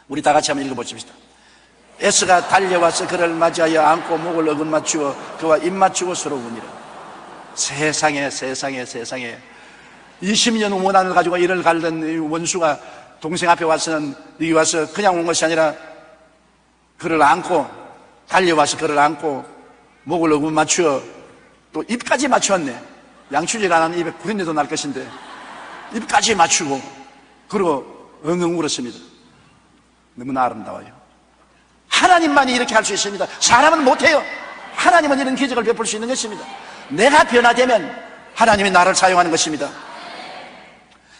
우리 다 같이 한번 읽어보십시다. 에스가 달려와서 그를 맞이하여 안고 목을 어긋 맞추어 그와 입 맞추고 서러우니라. 세상에 20년 원한을 가지고 이를 갈던 원수가 동생 앞에 와서는, 여기 와서 그냥 온 것이 아니라 그를 안고, 달려와서 그를 안고 목을 어긋 맞추어 또 입까지 맞추었네. 양치질 안 하는 입에 구린내도 날 것인데 입까지 맞추고, 그리고 엉엉 울었습니다. 너무나 아름다워요. 하나님만이 이렇게 할 수 있습니다. 사람은 못해요. 하나님은 이런 기적을 베풀 수 있는 것입니다. 내가 변화되면 하나님이 나를 사용하는 것입니다.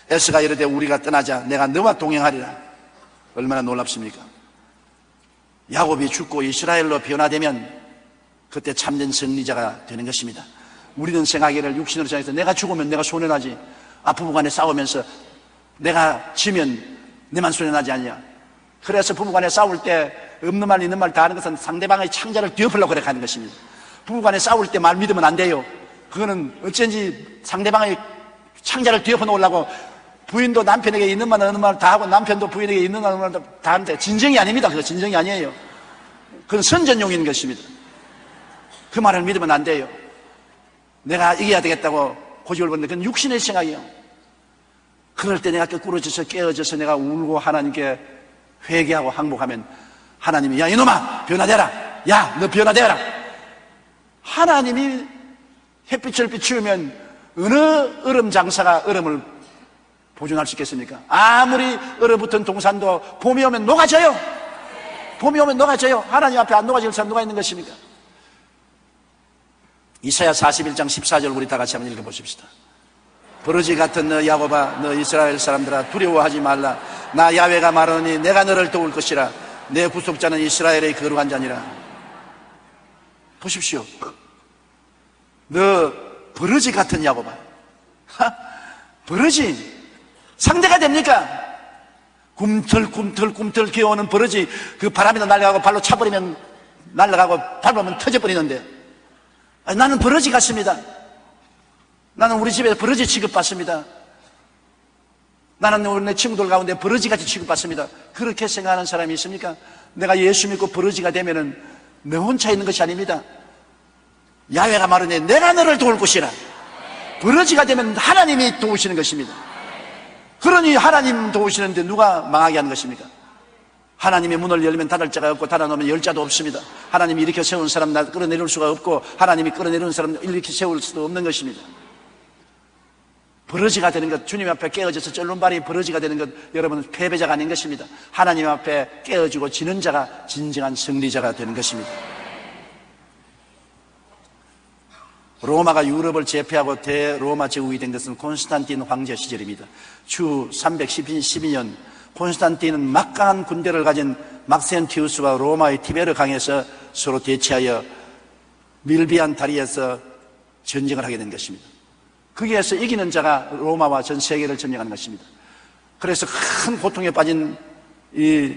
에스가 이르되 우리가 떠나자, 내가 너와 동행하리라. 얼마나 놀랍습니까? 야곱이 죽고 이스라엘로 변화되면 그때 참된 승리자가 되는 것입니다. 우리는 생각하기를 육신으로 생각해서 내가 죽으면 내가 손해나지, 부부간에 싸우면서 내가 지면 내만 손해나지 않냐. 그래서 부부간에 싸울 때 없는 말 있는 말 다 하는 것은 상대방의 창자를 뒤엎으려고 그렇게 하는 것입니다. 부부간에 싸울 때 말 믿으면 안 돼요. 그거는 어쩐지 상대방의 창자를 뒤엎어 놓으려고, 부인도 남편에게 있는 말 없는 말 다 하고 남편도 부인에게 있는 말 없는 말 다 하는데 진정이 아닙니다. 그거 진정이 아니에요. 그건 선전용인 것입니다. 그 말을 믿으면 안 돼요. 내가 이겨야 되겠다고 고집을 부는데 그건 육신의 생각이에요. 그럴 때 내가 끄꾸러져서 깨어져서 내가 울고 하나님께 회개하고 항복하면 하나님이, 야 이놈아 변화되라, 야 너 변화되라. 하나님이 햇빛을 비추면 어느 얼음 장사가 얼음을 보존할 수 있겠습니까? 아무리 얼어붙은 동산도 봄이 오면 녹아져요. 봄이 오면 녹아져요. 하나님 앞에 안 녹아질 사람 누가 있는 것입니까? 이사야 41장 14절 우리 다 같이 한번 읽어보십시다. 버러지 같은 너 야곱아, 너 이스라엘 사람들아, 두려워하지 말라. 나 야훼가 말하니 내가 너를 도울 것이라. 내 구속자는 이스라엘의 거룩한 자니라. 보십시오. 너 버러지 같은 야곱아. 버러지 상대가 됩니까? 꿈틀꿈틀 기어오는 버러지, 그 바람에도 날아가고 발로 차버리면 날아가고 밟으면 터져버리는데, 나는 버러지 같습니다. 나는 우리 집에서 버러지 취급받습니다. 나는 우리 내 친구들 가운데 버러지같이 취급받습니다. 그렇게 생각하는 사람이 있습니까? 내가 예수 믿고 버러지가 되면은 내 혼자 있는 것이 아닙니다. 야훼가 말하네, 내가 너를 도울 것이라. 버러지가 되면 하나님이 도우시는 것입니다. 그러니 하나님 도우시는데 누가 망하게 하는 것입니까? 하나님의 문을 열면 닫을 자가 없고 닫아놓으면 열 자도 없습니다. 하나님이 일으켜 세운 사람 끌어내릴 수가 없고 하나님이 끌어내리는 사람 일으켜 세울 수도 없는 것입니다. 버러지가 되는 것, 주님 앞에 깨어져서 쩔눈발이 버러지가 되는 것, 여러분은 패배자가 아닌 것입니다. 하나님 앞에 깨어지고 지는 자가 진정한 승리자가 되는 것입니다. 로마가 유럽을 제패하고 대로마 제국이 된 것은 콘스탄틴 황제 시절입니다. 주 312년 콘스탄틴은 막강한 군대를 가진 막센티우스와 로마의 티베르 강에서 서로 대치하여 밀비안 다리에서 전쟁을 하게 된 것입니다. 거기에서 이기는 자가 로마와 전 세계를 점령하는 것입니다. 그래서 큰 고통에 빠진 이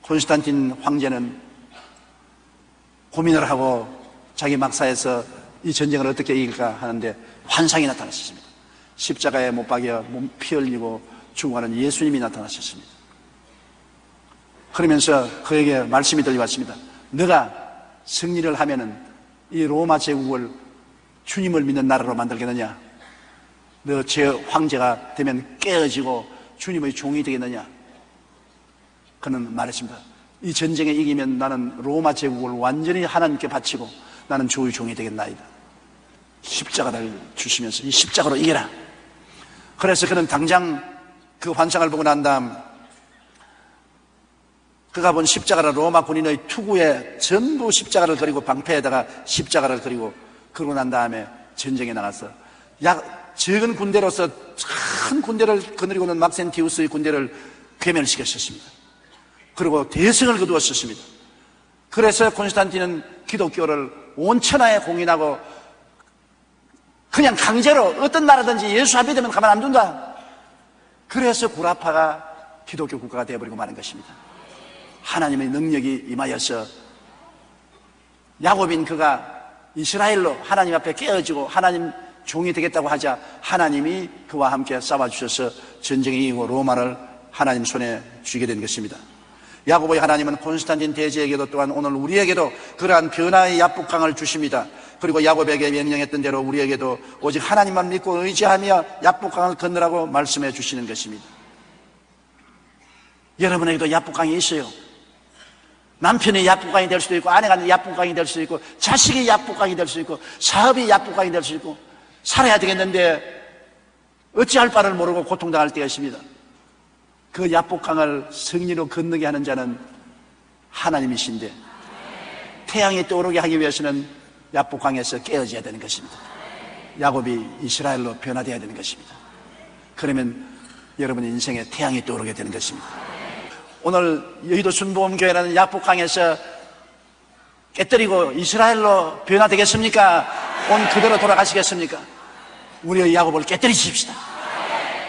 콘스탄틴 황제는 고민을 하고 자기 막사에서 이 전쟁을 어떻게 이길까 하는데 환상이 나타났습니다. 십자가에 못 박여 몸 피 흘리고 죽어가는 예수님이 나타나셨습니다. 그러면서 그에게 말씀이 들려왔습니다. 너가 승리를 하면은 이 로마 제국을 주님을 믿는 나라로 만들겠느냐? 너 제 황제가 되면 깨어지고 주님의 종이 되겠느냐? 그는 말했습니다. 이 전쟁에 이기면 나는 로마 제국을 완전히 하나님께 바치고 나는 주의 종이 되겠나이다. 십자가를 주시면서 이 십자가로 이겨라. 그래서 그는 당장 그 환상을 보고 난 다음 그가 본 십자가를 로마 군인의 투구에 전부 십자가를 그리고 방패에다가 십자가를 그리고 난 다음에 전쟁에 나가서 적은 군대로서 큰 군대를 거느리고 있는 막센티우스의 군대를 괴멸시켰었습니다. 그리고 대승을 거두었었습니다. 그래서 콘스탄틴은 기독교를 온 천하에 공인하고 그냥 강제로 어떤 나라든지 예수 앞에 되면 가만 안 둔다. 그래서 구라파가 기독교 국가가 되어버리고 마는 것입니다. 하나님의 능력이 임하여서 야곱인 그가 이스라엘로 하나님 앞에 깨어지고 하나님 종이 되겠다고 하자 하나님이 그와 함께 싸워주셔서 전쟁에 이기고 로마를 하나님 손에 쥐게 된 것입니다. 야곱의 하나님은 콘스탄틴 대제에게도 또한 오늘 우리에게도 그러한 변화의 야복강을 주십니다. 그리고 야곱에게 명령했던 대로 우리에게도 오직 하나님만 믿고 의지하며 야복강을 건너라고 말씀해 주시는 것입니다. 여러분에게도 야복강이 있어요. 남편이 야복강이 될 수도 있고 아내가 야복강이 될 수도 있고 자식이 야복강이 될 수도 있고 사업이 야복강이 될 수도 있고 살아야 되겠는데 어찌할 바를 모르고 고통당할 때가 있습니다. 그 야복강을 승리로 건너게 하는 자는 하나님이신데 태양이 떠오르게 하기 위해서는 야복강에서 깨어져야 되는 것입니다. 야곱이 이스라엘로 변화되어야 되는 것입니다. 그러면 여러분의 인생에 태양이 떠오르게 되는 것입니다. 오늘 여의도 순복음교회라는 야복강에서 깨뜨리고 이스라엘로 변화되겠습니까? 온 그대로 돌아가시겠습니까? 우리의 야곱을 깨뜨리십시다.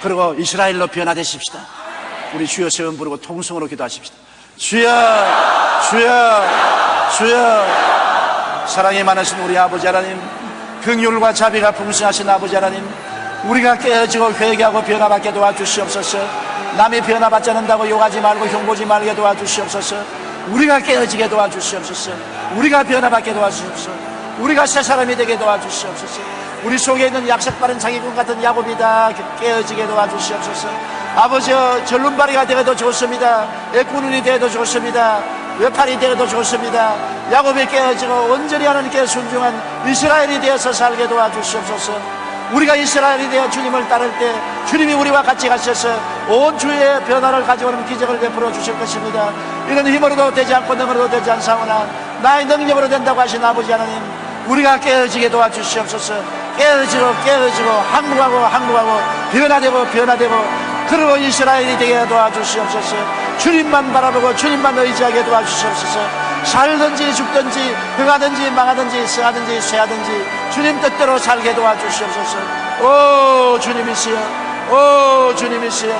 그리고 이스라엘로 변화되십시다. 우리 주여 세 번 부르고 통성으로 기도하십시다. 주여, 주여, 주여. 사랑이 많으신 우리 아버지 하나님, 긍휼과 자비가 풍성하신 아버지 하나님, 우리가 깨어지고 회개하고 변화받게 도와주시옵소서. 남이 변화받지 않는다고 욕하지 말고 흉보지 말게 도와주시옵소서. 우리가 깨어지게 도와주시옵소서. 우리가 변화받게 도와주시옵소서. 우리가 새 사람이 되게 도와주시옵소서. 우리 속에 있는 약삭빠른 자기군 같은 야곱이다 깨어지게 도와주시옵소서. 아버지여, 절름발이가 되어도 좋습니다. 애꾸눈이 되어도 좋습니다. 외팔이 되어도 좋습니다. 야곱이 깨어지고 온전히 하나님께 순종한 이스라엘이 되어서 살게 도와주시옵소서. 우리가 이스라엘이 되어 주님을 따를 때 주님이 우리와 같이 가셔서 온 주의 변화를 가져오는 기적을 베풀어 주실 것입니다. 이는 힘으로도 되지 않고 능으로도 되지 않사오나 나의 능력으로 된다고 하신 아버지 하나님, 우리가 깨어지게 도와주시옵소서. 깨어지고 항복하고 변화되고 그리고 이스라엘이 되게 도와주시옵소서. 주님만 바라보고 주님만 의지하게 도와주시옵소서. 살든지 죽든지 흥하든지 망하든지 승하든지 쇠하든지 주님 뜻대로 살게 도와주시옵소서. 오 주님이시여, 오 주님이시여,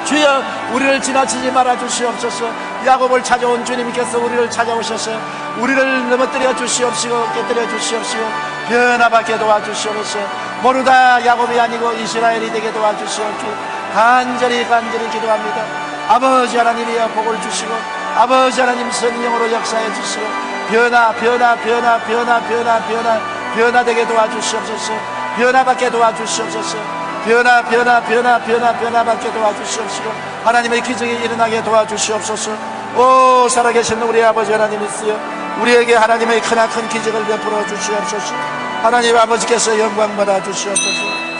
주여 우리를 지나치지 말아 주시옵소서. 야곱을 찾아온 주님께서 우리를 찾아오셔서 우리를 넘어뜨려 주시옵시고 깨뜨려 주시옵시고 변화받게 도와주시옵소서. 모르다 야곱이 아니고 이스라엘이 되게 도와주시옵시고 간절히 기도합니다. 아버지 하나님이여 복을 주시고 아버지 하나님 성령으로 역사해 주시고 변화되게 도와주시옵소서. 변화받게 도와주시옵소서. 변화받게 도와주시옵시고 하나님의 기적이 일어나게 도와주시옵소서. 오 살아계신 우리 아버지 하나님이시여, 우리에게 하나님의 크나큰 기적을 베풀어 주시옵소서. 하나님 아버지께서 영광 받아 주시옵소서.